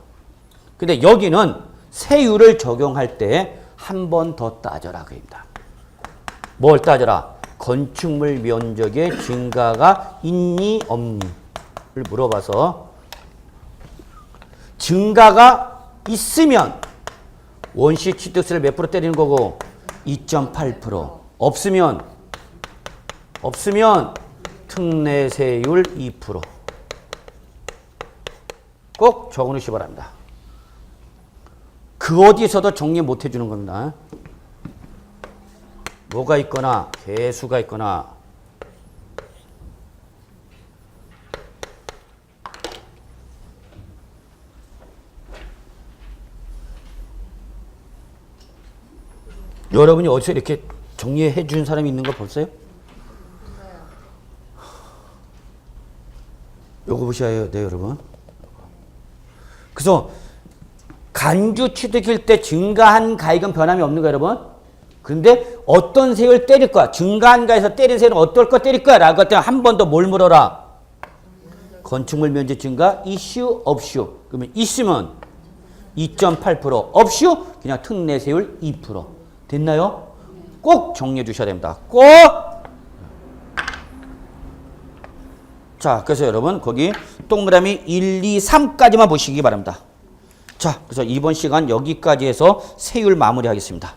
근데 여기는 세율을 적용할 때 한 번 더 따져라 그입니다. 뭘 따져라? 건축물 면적의 증가가 있니 없니를 물어봐서 증가가 있으면 원시 취득세를 몇 프로 때리는 거고 2.8%. 없으면 특례세율 2%. 꼭 적어놓으시기 바랍니다. 그 어디서도 정리 못 해주는 겁니다. 뭐가 있거나 개수가 있거나 여러분이 어디서 이렇게 정리해 준 사람이 있는 거 보세요? 요거 보셔야 돼요, 여러분. 그래서 간주 취득일 때 증가한 가액은 변함이 없는 거예요, 여러분. 근데 어떤 세율 때릴 거야? 증가한 가에서 때린 세율은 어떨 거 때릴 거야? 라고 했더니 한 번 더 뭘 물어라? 건축물 면적 증가 이슈 없슈. 그러면 있으면 2.8%, 없슈 그냥 특례세율 2%. 됐나요? 꼭 정리해 주셔야 됩니다. 꼭! 자, 그래서 여러분 거기 동그라미 1, 2, 3까지만 보시기 바랍니다. 자, 그래서 이번 시간 여기까지 해서 세율 마무리하겠습니다.